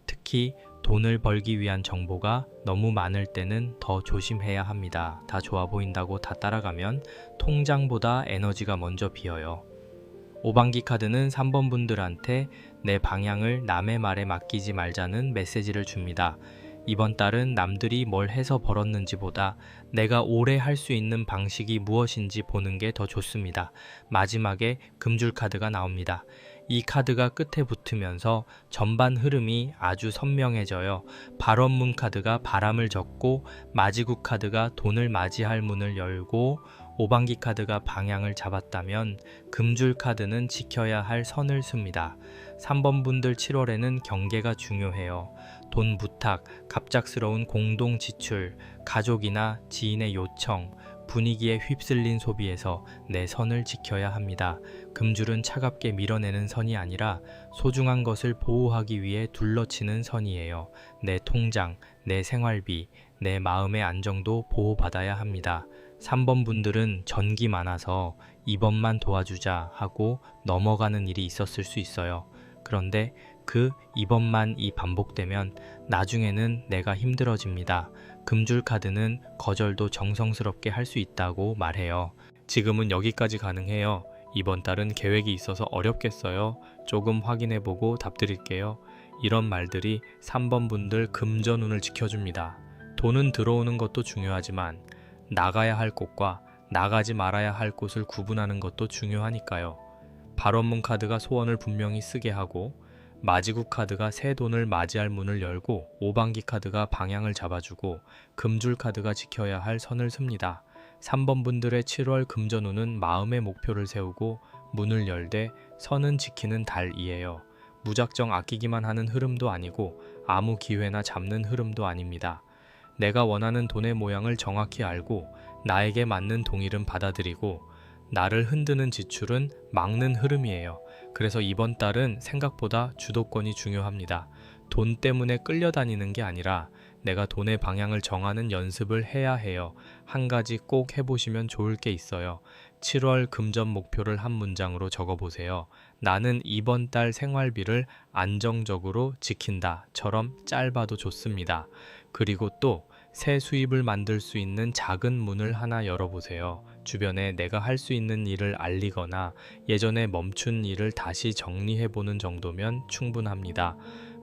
특히 돈을 벌기 위한 정보가 너무 많을 때는 더 조심해야 합니다. 다 좋아 보인다고 다 따라가면 통장보다 에너지가 먼저 비어요. 오방기 카드는 3번 분들한테 내 방향을 남의 말에 맡기지 말자는 메시지를 줍니다. 이번 달은 남들이 뭘 해서 벌었는지보다 내가 오래 할 수 있는 방식이 무엇인지 보는 게 더 좋습니다. 마지막에 금줄 카드가 나옵니다. 이 카드가 끝에 붙으면서 전반 흐름이 아주 선명해져요. 발원문 카드가 바람을 적고 마지굿 카드가 돈을 맞이할 문을 열고 오방기 카드가 방향을 잡았다면 금줄 카드는 지켜야 할 선을 씁니다. 3번 분들 7월에는 경계가 중요해요. 돈 부탁, 갑작스러운 공동 지출, 가족이나 지인의 요청, 분위기에 휩쓸린 소비에서 내 선을 지켜야 합니다. 금줄은 차갑게 밀어내는 선이 아니라 소중한 것을 보호하기 위해 둘러치는 선이에요. 내 통장, 내 생활비, 내 마음의 안정도 보호받아야 합니다. 3번 분들은 전기 많아서 이번만 도와주자 하고 넘어가는 일이 있었을 수 있어요. 그런데 그 이번만이 반복되면 나중에는 내가 힘들어집니다. 금줄 카드는 거절도 정성스럽게 할 수 있다고 말해요. 지금은 여기까지 가능해요. 이번 달은 계획이 있어서 어렵겠어요. 조금 확인해보고 답드릴게요. 이런 말들이 3번 분들 금전운을 지켜줍니다. 돈은 들어오는 것도 중요하지만 나가야 할 곳과 나가지 말아야 할 곳을 구분하는 것도 중요하니까요. 발원문 카드가 소원을 분명히 쓰게 하고, 마지국 카드가 새 돈을 맞이할 문을 열고, 오방기 카드가 방향을 잡아주고, 금줄 카드가 지켜야 할 선을 씁니다. 3번 분들의 7월 금전운은 마음의 목표를 세우고 문을 열되 선은 지키는 달이에요. 무작정 아끼기만 하는 흐름도 아니고 아무 기회나 잡는 흐름도 아닙니다. 내가 원하는 돈의 모양을 정확히 알고 나에게 맞는 동일은 받아들이고 나를 흔드는 지출은 막는 흐름이에요. 그래서 이번 달은 생각보다 주도권이 중요합니다. 돈 때문에 끌려다니는 게 아니라 내가 돈의 방향을 정하는 연습을 해야 해요. 한 가지 꼭 해보시면 좋을 게 있어요. 7월 금전 목표를 한 문장으로 적어보세요. 나는 이번 달 생활비를 안정적으로 지킨다처럼 짧아도 좋습니다. 그리고 또 새 수입을 만들 수 있는 작은 문을 하나 열어보세요. 주변에 내가 할 수 있는 일을 알리거나 예전에 멈춘 일을 다시 정리해보는 정도면 충분합니다.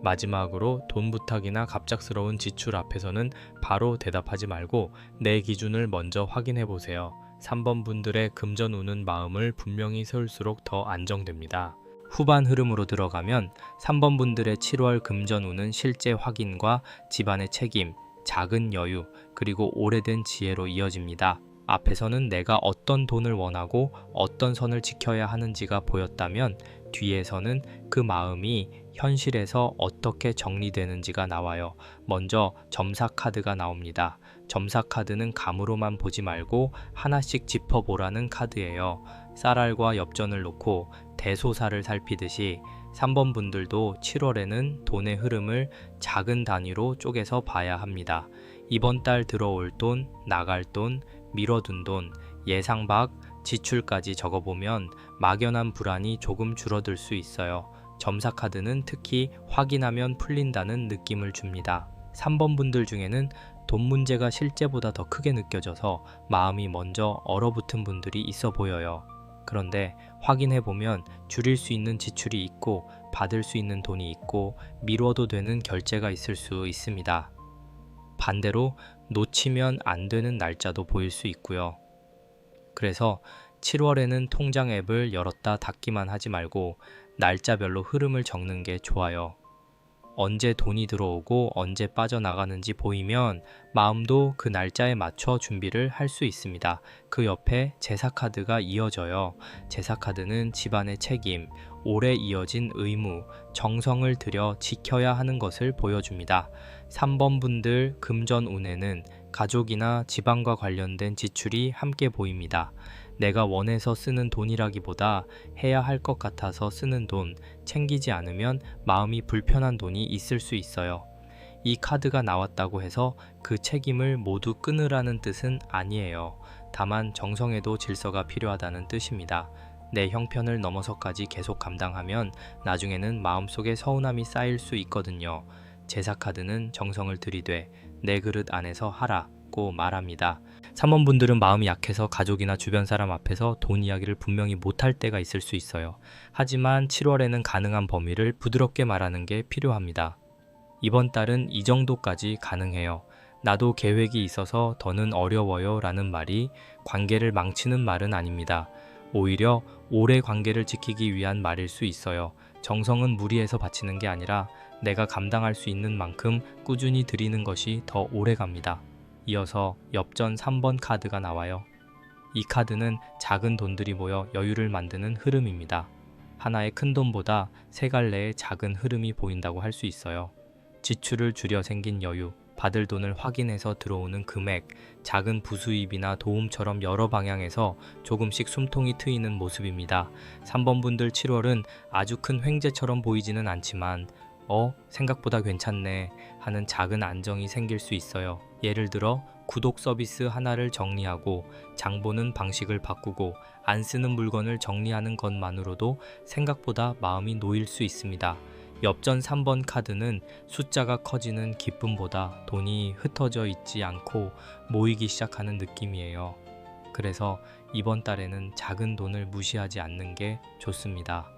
마지막으로 돈 부탁이나 갑작스러운 지출 앞에서는 바로 대답하지 말고 내 기준을 먼저 확인해보세요. 3번 분들의 금전운은 마음을 분명히 세울수록 더 안정됩니다. 후반 흐름으로 들어가면 3번 분들의 7월 금전운은 실제 확인과 집안의 책임, 작은 여유, 그리고 오래된 지혜로 이어집니다. 앞에서는 내가 어떤 돈을 원하고 어떤 선을 지켜야 하는지가 보였다면 뒤에서는 그 마음이 현실에서 어떻게 정리되는지가 나와요. 먼저 점사 카드가 나옵니다. 점사 카드는 감으로만 보지 말고 하나씩 짚어보라는 카드예요. 쌀알과 엽전을 놓고 대소사를 살피듯이 3번 분들도 7월에는 돈의 흐름을 작은 단위로 쪼개서 봐야 합니다. 이번 달 들어올 돈, 나갈 돈, 미뤄둔 돈, 예상 밖 지출까지 적어보면 막연한 불안이 조금 줄어들 수 있어요. 점사 카드는 특히 확인하면 풀린다는 느낌을 줍니다. 3번 분들 중에는 돈 문제가 실제보다 더 크게 느껴져서 마음이 먼저 얼어붙은 분들이 있어 보여요. 그런데 확인해보면 줄일 수 있는 지출이 있고 받을 수 있는 돈이 있고 미뤄도 되는 결제가 있을 수 있습니다. 반대로 놓치면 안 되는 날짜도 보일 수 있고요. 그래서 7월에는 통장 앱을 열었다 닫기만 하지 말고 날짜별로 흐름을 적는 게 좋아요. 언제 돈이 들어오고 언제 빠져나가는지 보이면 마음도 그 날짜에 맞춰 준비를 할 수 있습니다. 그 옆에 제사 카드가 이어져요. 제사 카드는 집안의 책임, 오래 이어진 의무, 정성을 들여 지켜야 하는 것을 보여줍니다. 3번 분들 금전 운에는 가족이나 집안과 관련된 지출이 함께 보입니다. 내가 원해서 쓰는 돈이라기보다 해야 할 것 같아서 쓰는 돈, 챙기지 않으면 마음이 불편한 돈이 있을 수 있어요. 이 카드가 나왔다고 해서 그 책임을 모두 끊으라는 뜻은 아니에요. 다만 정성에도 질서가 필요하다는 뜻입니다. 내 형편을 넘어서까지 계속 감당하면 나중에는 마음속에 서운함이 쌓일 수 있거든요. 제사 카드는 정성을 들이되 내 그릇 안에서 하라고 말합니다. 3번 분들은 마음이 약해서 가족이나 주변 사람 앞에서 돈 이야기를 분명히 못할 때가 있을 수 있어요. 하지만 7월에는 가능한 범위를 부드럽게 말하는 게 필요합니다. 이번 달은 이 정도까지 가능해요. 나도 계획이 있어서 더는 어려워요 라는 말이 관계를 망치는 말은 아닙니다. 오히려 오래 관계를 지키기 위한 말일 수 있어요. 정성은 무리해서 바치는 게 아니라 내가 감당할 수 있는 만큼 꾸준히 드리는 것이 더 오래 갑니다. 이어서 엽전 3번 카드가 나와요. 이 카드는 작은 돈들이 모여 여유를 만드는 흐름입니다. 하나의 큰 돈보다 세 갈래의 작은 흐름이 보인다고 할 수 있어요. 지출을 줄여 생긴 여유, 받을 돈을 확인해서 들어오는 금액, 작은 부수입이나 도움처럼 여러 방향에서 조금씩 숨통이 트이는 모습입니다. 3번 분들 7월은 아주 큰 횡재처럼 보이지는 않지만 생각보다 괜찮네 하는 작은 안정이 생길 수 있어요. 예를 들어 구독 서비스 하나를 정리하고 장 보는 방식을 바꾸고 안 쓰는 물건을 정리하는 것만으로도 생각보다 마음이 놓일 수 있습니다. 엽전 3번 카드는 숫자가 커지는 기쁨보다 돈이 흩어져 있지 않고 모이기 시작하는 느낌이에요. 그래서 이번 달에는 작은 돈을 무시하지 않는 게 좋습니다.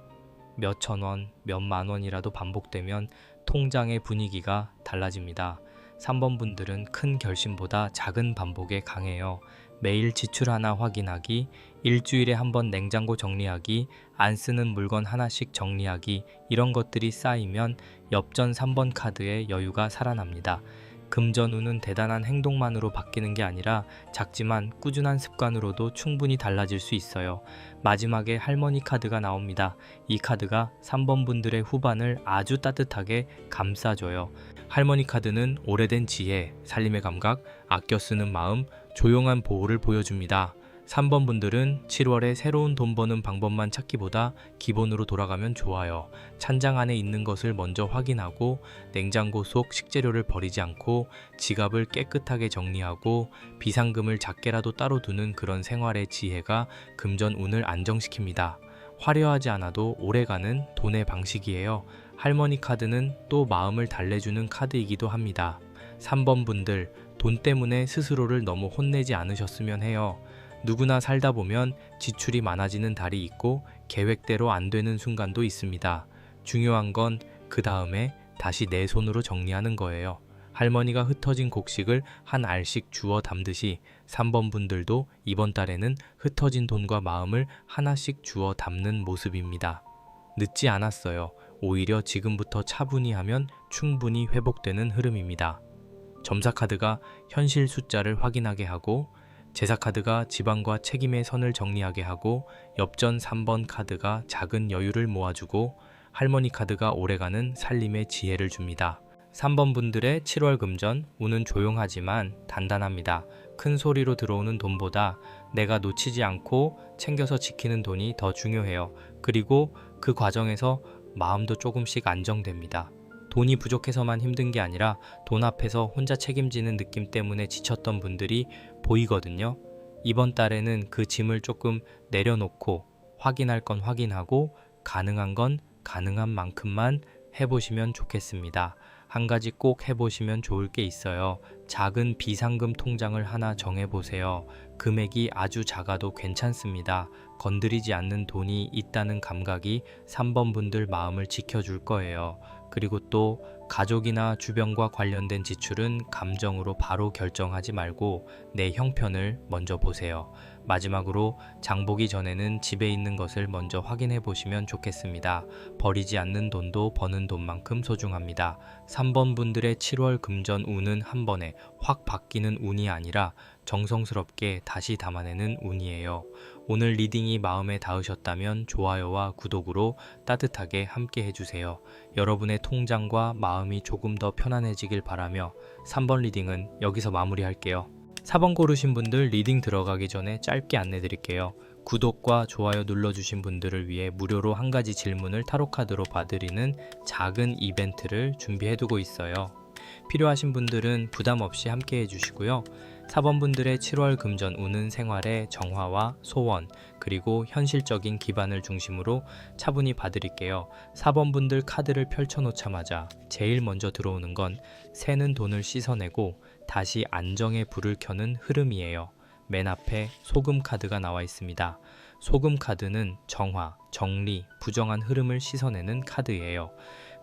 몇 천 원, 몇만 원이라도 반복되면 통장의 분위기가 달라집니다. 3번 분들은 큰 결심보다 작은 반복에 강해요. 매일 지출 하나 확인하기, 일주일에 한 번 냉장고 정리하기, 안 쓰는 물건 하나씩 정리하기, 이런 것들이 쌓이면 엽전 3번 카드의 여유가 살아납니다. 금전운은 대단한 행동만으로 바뀌는 게 아니라 작지만 꾸준한 습관으로도 충분히 달라질 수 있어요. 마지막에 할머니 카드가 나옵니다. 이 카드가 3번 분들의 후반을 아주 따뜻하게 감싸줘요. 할머니 카드는 오래된 지혜, 살림의 감각, 아껴 쓰는 마음, 조용한 보호를 보여줍니다. 3번 분들은 7월에 새로운 돈 버는 방법만 찾기보다 기본으로 돌아가면 좋아요. 찬장 안에 있는 것을 먼저 확인하고 냉장고 속 식재료를 버리지 않고 지갑을 깨끗하게 정리하고 비상금을 작게라도 따로 두는 그런 생활의 지혜가 금전 운을 안정시킵니다. 화려하지 않아도 오래가는 돈의 방식이에요. 할머니 카드는 또 마음을 달래주는 카드이기도 합니다. 3번 분들, 돈 때문에 스스로를 너무 혼내지 않으셨으면 해요. 누구나 살다 보면 지출이 많아지는 달이 있고 계획대로 안 되는 순간도 있습니다. 중요한 건 그 다음에 다시 내 손으로 정리하는 거예요. 할머니가 흩어진 곡식을 한 알씩 주워 담듯이 3번 분들도 이번 달에는 흩어진 돈과 마음을 하나씩 주워 담는 모습입니다. 늦지 않았어요. 오히려 지금부터 차분히 하면 충분히 회복되는 흐름입니다. 점사 카드가 현실 숫자를 확인하게 하고 제사 카드가 지방과 책임의 선을 정리하게 하고 엽전 3번 카드가 작은 여유를 모아주고 할머니 카드가 오래가는 살림의 지혜를 줍니다. 3번 분들의 7월 금전, 운은 조용하지만 단단합니다. 큰 소리로 들어오는 돈보다 내가 놓치지 않고 챙겨서 지키는 돈이 더 중요해요. 그리고 그 과정에서 마음도 조금씩 안정됩니다. 돈이 부족해서만 힘든 게 아니라 돈 앞에서 혼자 책임지는 느낌 때문에 지쳤던 분들이 보이거든요. 이번 달에는 그 짐을 조금 내려놓고 확인할 건 확인하고 가능한 건 가능한 만큼만 해보시면 좋겠습니다. 한 가지 꼭 해보시면 좋을 게 있어요. 작은 비상금 통장을 하나 정해보세요. 금액이 아주 작아도 괜찮습니다. 건드리지 않는 돈이 있다는 감각이 3번 분들 마음을 지켜줄 거예요. 그리고 또 가족이나 주변과 관련된 지출은 감정으로 바로 결정하지 말고 내 형편을 먼저 보세요. 마지막으로 장 보기 전에는 집에 있는 것을 먼저 확인해 보시면 좋겠습니다. 버리지 않는 돈도 버는 돈만큼 소중합니다. 3번 분들의 7월 금전 운은 한 번에 확 바뀌는 운이 아니라 정성스럽게 다시 담아내는 운이에요. 오늘 리딩이 마음에 닿으셨다면 좋아요와 구독으로 따뜻하게 함께 해주세요. 여러분의 통장과 마음이 조금 더 편안해지길 바라며 3번 리딩은 여기서 마무리할게요. 4번 고르신 분들 리딩 들어가기 전에 짧게 안내 드릴게요. 구독과 좋아요 눌러주신 분들을 위해 무료로 한 가지 질문을 타로카드로 봐드리는 작은 이벤트를 준비해두고 있어요. 필요하신 분들은 부담 없이 함께 해주시고요. 4번 분들의 7월 금전 운은 생활의 정화와 소원 그리고 현실적인 기반을 중심으로 차분히 봐드릴게요. 4번 분들 카드를 펼쳐놓자마자 제일 먼저 들어오는 건 새는 돈을 씻어내고 다시 안정의 불을 켜는 흐름이에요. 맨 앞에 소금 카드가 나와 있습니다. 소금 카드는 정화, 정리, 부정한 흐름을 씻어내는 카드예요.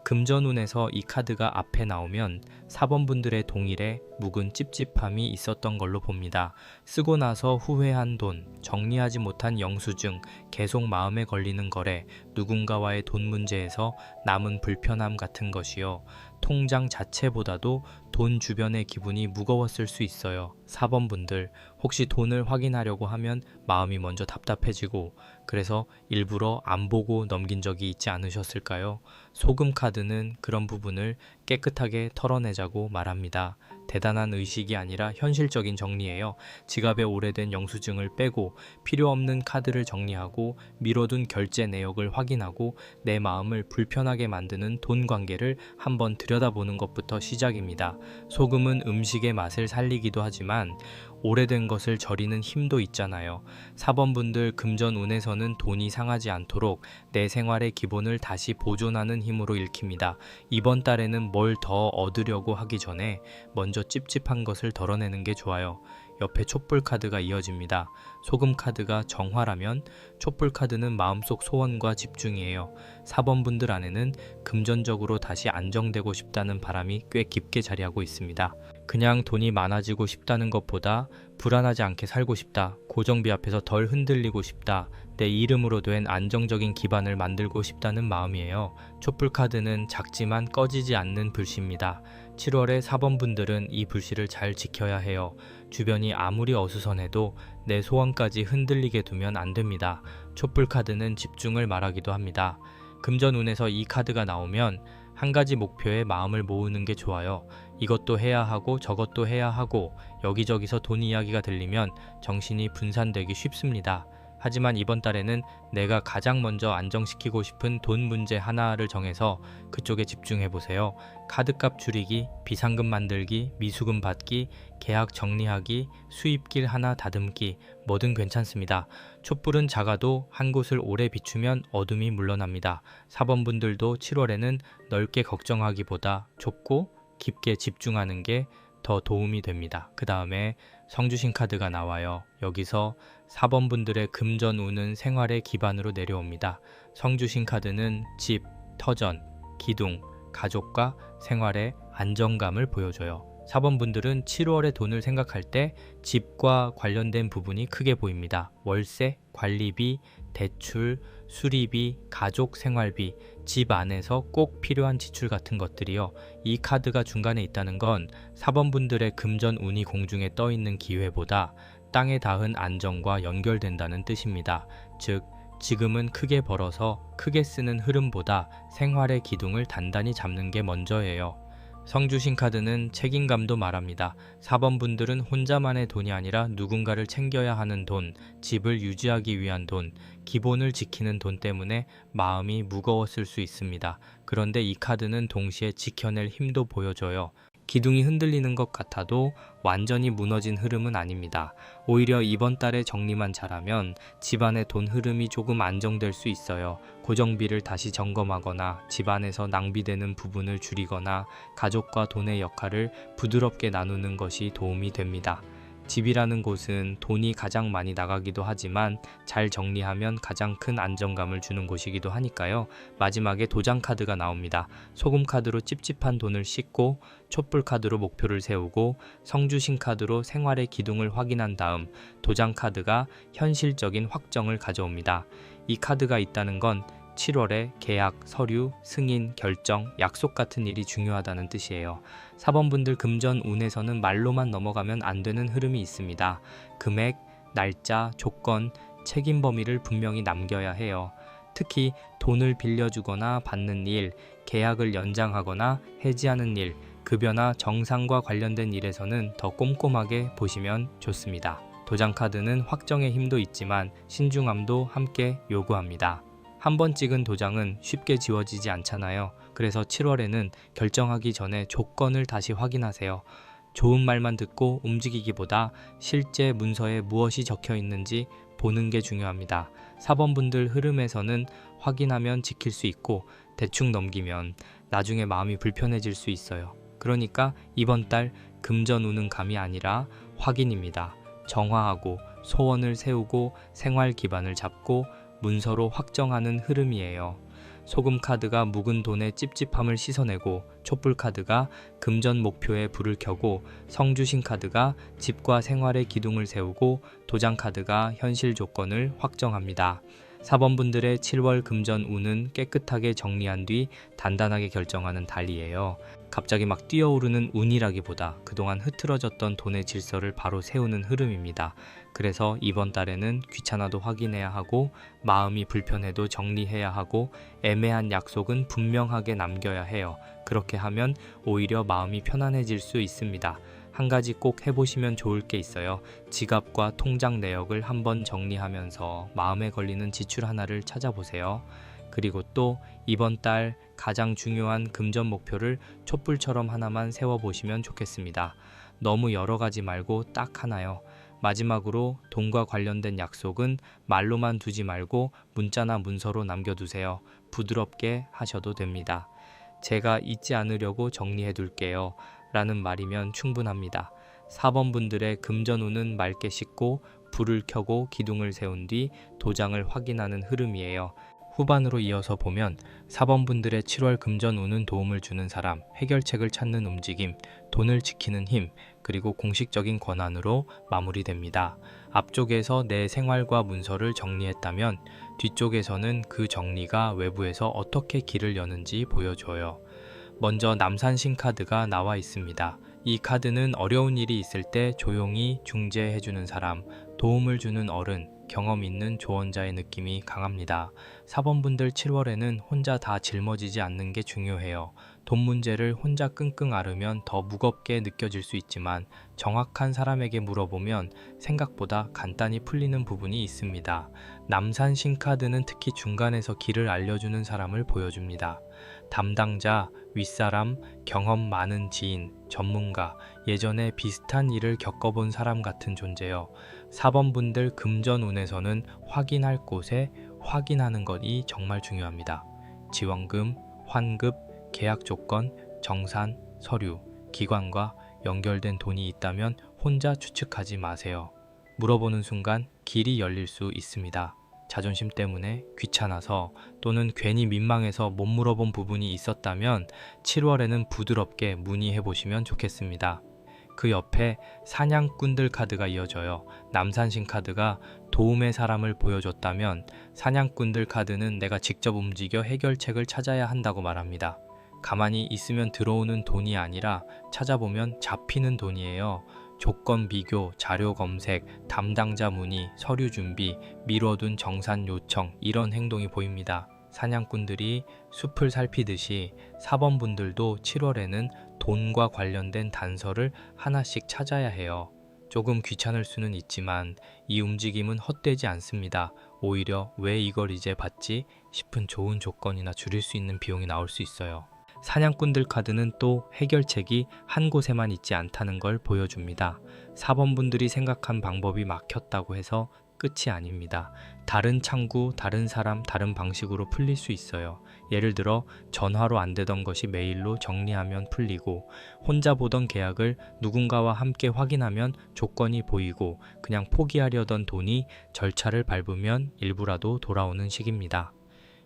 금전운에서 이 카드가 앞에 나오면 4번 분들의 동일에 묵은 찝찝함이 있었던 걸로 봅니다. 쓰고 나서 후회한 돈, 정리하지 못한 영수증, 계속 마음에 걸리는 거래, 누군가와의 돈 문제에서 남은 불편함 같은 것이요. 통장 자체보다도 돈 주변의 기분이 무거웠을 수 있어요. 4번 분들, 혹시 돈을 확인하려고 하면 마음이 먼저 답답해지고 그래서 일부러 안 보고 넘긴 적이 있지 않으셨을까요? 소금 카드는 그런 부분을 깨끗하게 털어내자고 말합니다. 대단한 의식이 아니라 현실적인 정리예요. 지갑에 오래된 영수증을 빼고 필요 없는 카드를 정리하고 미뤄둔 결제 내역을 확인하고 내 마음을 불편하게 만드는 돈 관계를 한번 들여다보는 것부터 시작입니다. 소금은 음식의 맛을 살리기도 하지만 오래된 것을 절이는 힘도 있잖아요. 사번분들 금전운에서는 돈이 상하지 않도록 내 생활의 기본을 다시 보존하는 힘으로 읽힙니다. 이번 달에는 뭘 더 얻으려고 하기 전에 먼저 찝찝한 것을 덜어내는 게 좋아요. 옆에 촛불 카드가 이어집니다. 소금 카드가 정화라면 촛불 카드는 마음속 소원과 집중이에요. 4번분들 안에는 금전적으로 다시 안정되고 싶다는 바람이 꽤 깊게 자리하고 있습니다. 그냥 돈이 많아지고 싶다는 것보다 불안하지 않게 살고 싶다. 고정비 앞에서 덜 흔들리고 싶다. 내 이름으로 된 안정적인 기반을 만들고 싶다는 마음이에요. 촛불 카드는 작지만 꺼지지 않는 불씨입니다. 7월에 4번분들은 이 불씨를 잘 지켜야 해요. 주변이 아무리 어수선해도 내 소원까지 흔들리게 두면 안 됩니다. 촛불 카드는 집중을 말하기도 합니다. 금전운에서 이 카드가 나오면 한 가지 목표에 마음을 모으는 게 좋아요. 이것도 해야 하고 저것도 해야 하고 여기저기서 돈 이야기가 들리면 정신이 분산되기 쉽습니다. 하지만 이번 달에는 내가 가장 먼저 안정시키고 싶은 돈 문제 하나를 정해서 그쪽에 집중해 보세요. 카드값 줄이기, 비상금 만들기, 미수금 받기, 계약 정리하기, 수입길 하나 다듬기, 뭐든 괜찮습니다. 촛불은 작아도 한 곳을 오래 비추면 어둠이 물러납니다. 4번분들도 7월에는 넓게 걱정하기보다 좁고 깊게 집중하는 게 더 도움이 됩니다. 그 다음에 성주신 카드가 나와요. 여기서 4번분들의 금전운은 생활의 기반으로 내려옵니다. 성주신 카드는 집, 터전, 기둥, 가족과 생활의 안정감을 보여줘요. 4번분들은 7월에 돈을 생각할 때 집과 관련된 부분이 크게 보입니다. 월세, 관리비, 대출, 수리비, 가족 생활비, 집 안에서 꼭 필요한 지출 같은 것들이요. 이 카드가 중간에 있다는 건 4번분들의 금전 운이 공중에 떠 있는 기회보다 땅에 닿은 안정과 연결된다는 뜻입니다. 즉, 지금은 크게 벌어서 크게 쓰는 흐름보다 생활의 기둥을 단단히 잡는 게 먼저예요. 성주신 카드는 책임감도 말합니다. 4번분들은 혼자만의 돈이 아니라 누군가를 챙겨야 하는 돈, 집을 유지하기 위한 돈, 기본을 지키는 돈 때문에 마음이 무거웠을 수 있습니다. 그런데 이 카드는 동시에 지켜낼 힘도 보여줘요. 기둥이 흔들리는 것 같아도 완전히 무너진 흐름은 아닙니다. 오히려 이번 달에 정리만 잘하면 집안의 돈 흐름이 조금 안정될 수 있어요. 고정비를 다시 점검하거나 집안에서 낭비되는 부분을 줄이거나 가족과 돈의 역할을 부드럽게 나누는 것이 도움이 됩니다. 집이라는 곳은 돈이 가장 많이 나가기도 하지만 잘 정리하면 가장 큰 안정감을 주는 곳이기도 하니까요. 마지막에 도장 카드가 나옵니다. 소금 카드로 찝찝한 돈을 씻고 촛불 카드로 목표를 세우고 성주신 카드로 생활의 기둥을 확인한 다음 도장 카드가 현실적인 확정을 가져옵니다. 이 카드가 있다는 건 7월에 계약, 서류, 승인, 결정, 약속 같은 일이 중요하다는 뜻이에요. 4번분들 금전 운에서는 말로만 넘어가면 안 되는 흐름이 있습니다. 금액, 날짜, 조건, 책임 범위를 분명히 남겨야 해요. 특히 돈을 빌려주거나 받는 일, 계약을 연장하거나 해지하는 일, 급여나 정상과 관련된 일에서는 더 꼼꼼하게 보시면 좋습니다. 도장 카드는 확정의 힘도 있지만 신중함도 함께 요구합니다. 한번 찍은 도장은 쉽게 지워지지 않잖아요. 그래서 7월에는 결정하기 전에 조건을 다시 확인하세요. 좋은 말만 듣고 움직이기보다 실제 문서에 무엇이 적혀 있는지 보는 게 중요합니다. 4번분들 흐름에서는 확인하면 지킬 수 있고 대충 넘기면 나중에 마음이 불편해질 수 있어요. 그러니까 이번 달 금전운은 감이 아니라 확인입니다. 정화하고 소원을 세우고 생활 기반을 잡고 문서로 확정하는 흐름이에요. 소금 카드가 묵은 돈의 찝찝함을 씻어내고 촛불 카드가 금전 목표에 불을 켜고 성주신 카드가 집과 생활의 기둥을 세우고 도장 카드가 현실 조건을 확정합니다. 4번분들의 7월 금전 운은 깨끗하게 정리한 뒤 단단하게 결정하는 달이에요. 갑자기 막 뛰어오르는 운이라기보다 그동안 흐트러졌던 돈의 질서를 바로 세우는 흐름입니다. 그래서 이번 달에는 귀찮아도 확인해야 하고 마음이 불편해도 정리해야 하고 애매한 약속은 분명하게 남겨야 해요. 그렇게 하면 오히려 마음이 편안해질 수 있습니다. 한 가지 꼭 해보시면 좋을 게 있어요. 지갑과 통장 내역을 한번 정리하면서 마음에 걸리는 지출 하나를 찾아보세요. 그리고 또 이번 달 가장 중요한 금전 목표를 촛불처럼 하나만 세워보시면 좋겠습니다. 너무 여러 가지 말고 딱 하나요. 마지막으로 돈과 관련된 약속은 말로만 두지 말고 문자나 문서로 남겨두세요. 부드럽게 하셔도 됩니다. 제가 잊지 않으려고 정리해 둘게요. 라는 말이면 충분합니다. 4번 분들의 금전운은 맑게 씻고 불을 켜고 기둥을 세운 뒤 도장을 확인하는 흐름이에요. 후반으로 이어서 보면 4번 분들의 7월 금전운은 도움을 주는 사람, 해결책을 찾는 움직임, 돈을 지키는 힘, 그리고 공식적인 권한으로 마무리됩니다. 앞쪽에서 내 생활과 문서를 정리했다면 뒤쪽에서는 그 정리가 외부에서 어떻게 길을 여는지 보여줘요. 먼저 남산신 카드가 나와 있습니다. 이 카드는 어려운 일이 있을 때 조용히 중재해주는 사람, 도움을 주는 어른, 경험 있는 조언자의 느낌이 강합니다. 4번 분들 7월에는 혼자 다 짊어지지 않는 게 중요해요. 돈 문제를 혼자 끙끙 앓으면 더 무겁게 느껴질 수 있지만 정확한 사람에게 물어보면 생각보다 간단히 풀리는 부분이 있습니다. 남산 신카드는 특히 중간에서 길을 알려주는 사람을 보여줍니다. 담당자, 윗사람, 경험 많은 지인, 전문가, 예전에 비슷한 일을 겪어본 사람 같은 존재요. 4번 분들 금전운에서는 확인할 곳에 확인하는 것이 정말 중요합니다. 지원금, 환급, 계약 조건, 정산, 서류, 기관과 연결된 돈이 있다면 혼자 추측하지 마세요. 물어보는 순간 길이 열릴 수 있습니다. 자존심 때문에 귀찮아서 또는 괜히 민망해서 못 물어본 부분이 있었다면 7월에는 부드럽게 문의해 보시면 좋겠습니다. 그 옆에 사냥꾼들 카드가 이어져요. 남산신 카드가 도움의 사람을 보여줬다면 사냥꾼들 카드는 내가 직접 움직여 해결책을 찾아야 한다고 말합니다. 가만히 있으면 들어오는 돈이 아니라 찾아보면 잡히는 돈이에요. 조건 비교, 자료 검색, 담당자 문의, 서류 준비, 미뤄둔 정산 요청 이런 행동이 보입니다. 사냥꾼들이 숲을 살피듯이 4번 분들도 7월에는 돈과 관련된 단서를 하나씩 찾아야 해요. 조금 귀찮을 수는 있지만 이 움직임은 헛되지 않습니다. 오히려 왜 이걸 이제 받지 싶은 좋은 조건이나 줄일 수 있는 비용이 나올 수 있어요. 사냥꾼들 카드는 또 해결책이 한 곳에만 있지 않다는 걸 보여줍니다. 4번 분들이 생각한 방법이 막혔다고 해서 끝이 아닙니다. 다른 창구, 다른 사람, 다른 방식으로 풀릴 수 있어요. 예를 들어 전화로 안 되던 것이 메일로 정리하면 풀리고 혼자 보던 계약을 누군가와 함께 확인하면 조건이 보이고 그냥 포기하려던 돈이 절차를 밟으면 일부라도 돌아오는 시기입니다.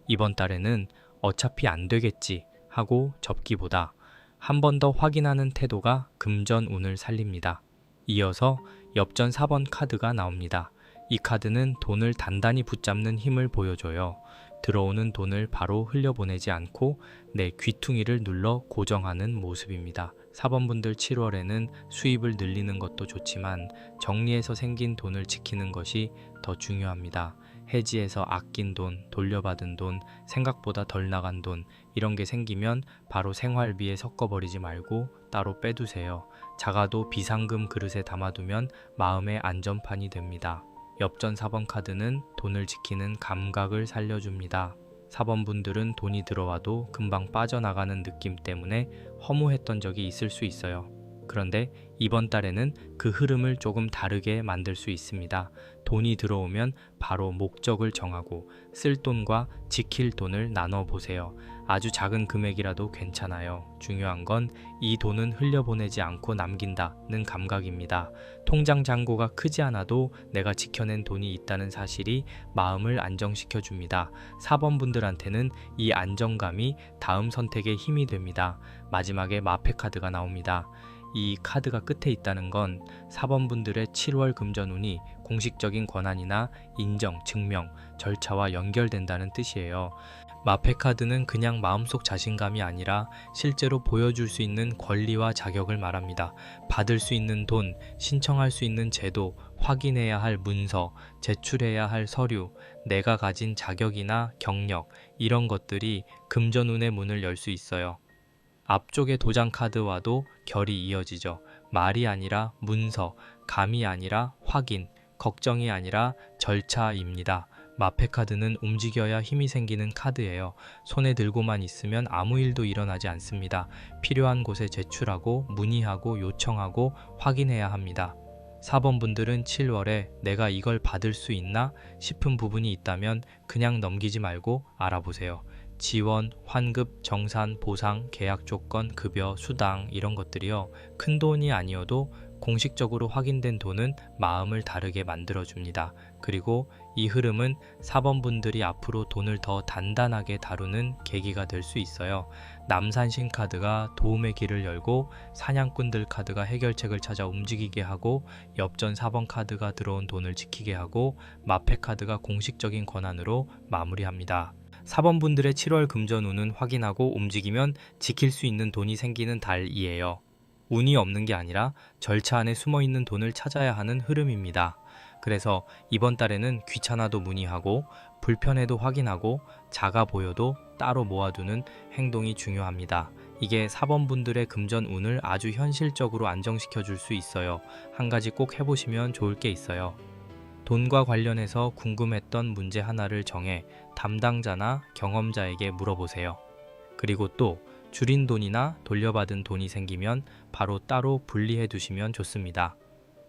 이번 달에는 어차피 안 되겠지 하고 접기보다 한 번 더 확인하는 태도가 금전운을 살립니다. 이어서 엽전 4번 카드가 나옵니다. 이 카드는 돈을 단단히 붙잡는 힘을 보여줘요. 들어오는 돈을 바로 흘려보내지 않고 내 귀퉁이를 눌러 고정하는 모습입니다. 4번 분들 7월에는 수입을 늘리는 것도 좋지만 정리해서 생긴 돈을 지키는 것이 더 중요합니다. 해지해서 아낀 돈, 돌려받은 돈, 생각보다 덜 나간 돈 이런 게 생기면 바로 생활비에 섞어버리지 말고 따로 빼두세요. 작아도 비상금 그릇에 담아두면 마음의 안전판이 됩니다. 엽전 4번 카드는 돈을 지키는 감각을 살려줍니다. 4번 분들은 돈이 들어와도 금방 빠져나가는 느낌 때문에 허무했던 적이 있을 수 있어요. 그런데 이번 달에는 그 흐름을 조금 다르게 만들 수 있습니다. 돈이 들어오면 바로 목적을 정하고 쓸 돈과 지킬 돈을 나눠 보세요. 아주 작은 금액이라도 괜찮아요. 중요한 건 이 돈은 흘려보내지 않고 남긴다는 감각입니다. 통장 잔고가 크지 않아도 내가 지켜낸 돈이 있다는 사실이 마음을 안정시켜 줍니다. 4번 분들한테는 이 안정감이 다음 선택의 힘이 됩니다. 마지막에 마패 카드가 나옵니다. 이 카드가 끝에 있다는 건 4번 분들의 7월 금전운이 공식적인 권한이나 인정, 증명, 절차와 연결된다는 뜻이에요. 마페카드는 그냥 마음속 자신감이 아니라 실제로 보여줄 수 있는 권리와 자격을 말합니다. 받을 수 있는 돈, 신청할 수 있는 제도, 확인해야 할 문서, 제출해야 할 서류, 내가 가진 자격이나 경력, 이런 것들이 금전운의 문을 열 수 있어요. 앞쪽의 도장 카드와도 결이 이어지죠. 말이 아니라 문서, 감이 아니라 확인, 걱정이 아니라 절차입니다. 마페카드는 움직여야 힘이 생기는 카드예요. 손에 들고만 있으면 아무 일도 일어나지 않습니다. 필요한 곳에 제출하고 문의하고 요청하고 확인해야 합니다. 4번 분들은 7월에 내가 이걸 받을 수 있나 싶은 부분이 있다면 그냥 넘기지 말고 알아보세요. 지원, 환급, 정산, 보상, 계약 조건, 급여, 수당 이런 것들이요. 큰 돈이 아니어도 공식적으로 확인된 돈은 마음을 다르게 만들어줍니다. 그리고 이 흐름은 4번 분들이 앞으로 돈을 더 단단하게 다루는 계기가 될 수 있어요. 남산신 카드가 도움의 길을 열고 사냥꾼들 카드가 해결책을 찾아 움직이게 하고 엽전 4번 카드가 들어온 돈을 지키게 하고 마페 카드가 공식적인 권한으로 마무리합니다. 4번 분들의 7월 금전운은 확인하고 움직이면 지킬 수 있는 돈이 생기는 달이에요. 운이 없는 게 아니라 절차 안에 숨어있는 돈을 찾아야 하는 흐름입니다. 그래서 이번 달에는 귀찮아도 문의하고 불편해도 확인하고 작아 보여도 따로 모아두는 행동이 중요합니다. 이게 4번 분들의 금전 운을 아주 현실적으로 안정시켜 줄 수 있어요. 한 가지 꼭 해보시면 좋을 게 있어요. 돈과 관련해서 궁금했던 문제 하나를 정해 담당자나 경험자에게 물어보세요. 그리고 또 줄인 돈이나 돌려받은 돈이 생기면 바로 따로 분리해 두시면 좋습니다.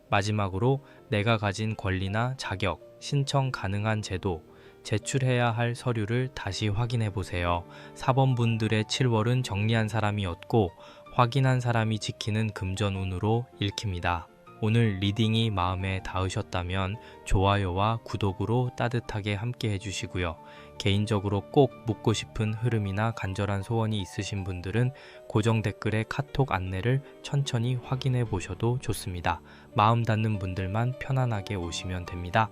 마지막으로 내가 가진 권리나 자격, 신청 가능한 제도, 제출해야 할 서류를 다시 확인해 보세요. 4번 분들의 7월은 정리한 사람이었고 확인한 사람이 지키는 금전운으로 읽힙니다. 오늘 리딩이 마음에 닿으셨다면 좋아요와 구독으로 따뜻하게 함께 해주시고요. 개인적으로 꼭 묻고 싶은 흐름이나 간절한 소원이 있으신 분들은 고정 댓글에 카톡 안내를 천천히 확인해 보셔도 좋습니다. 마음 닿는 분들만 편안하게 오시면 됩니다.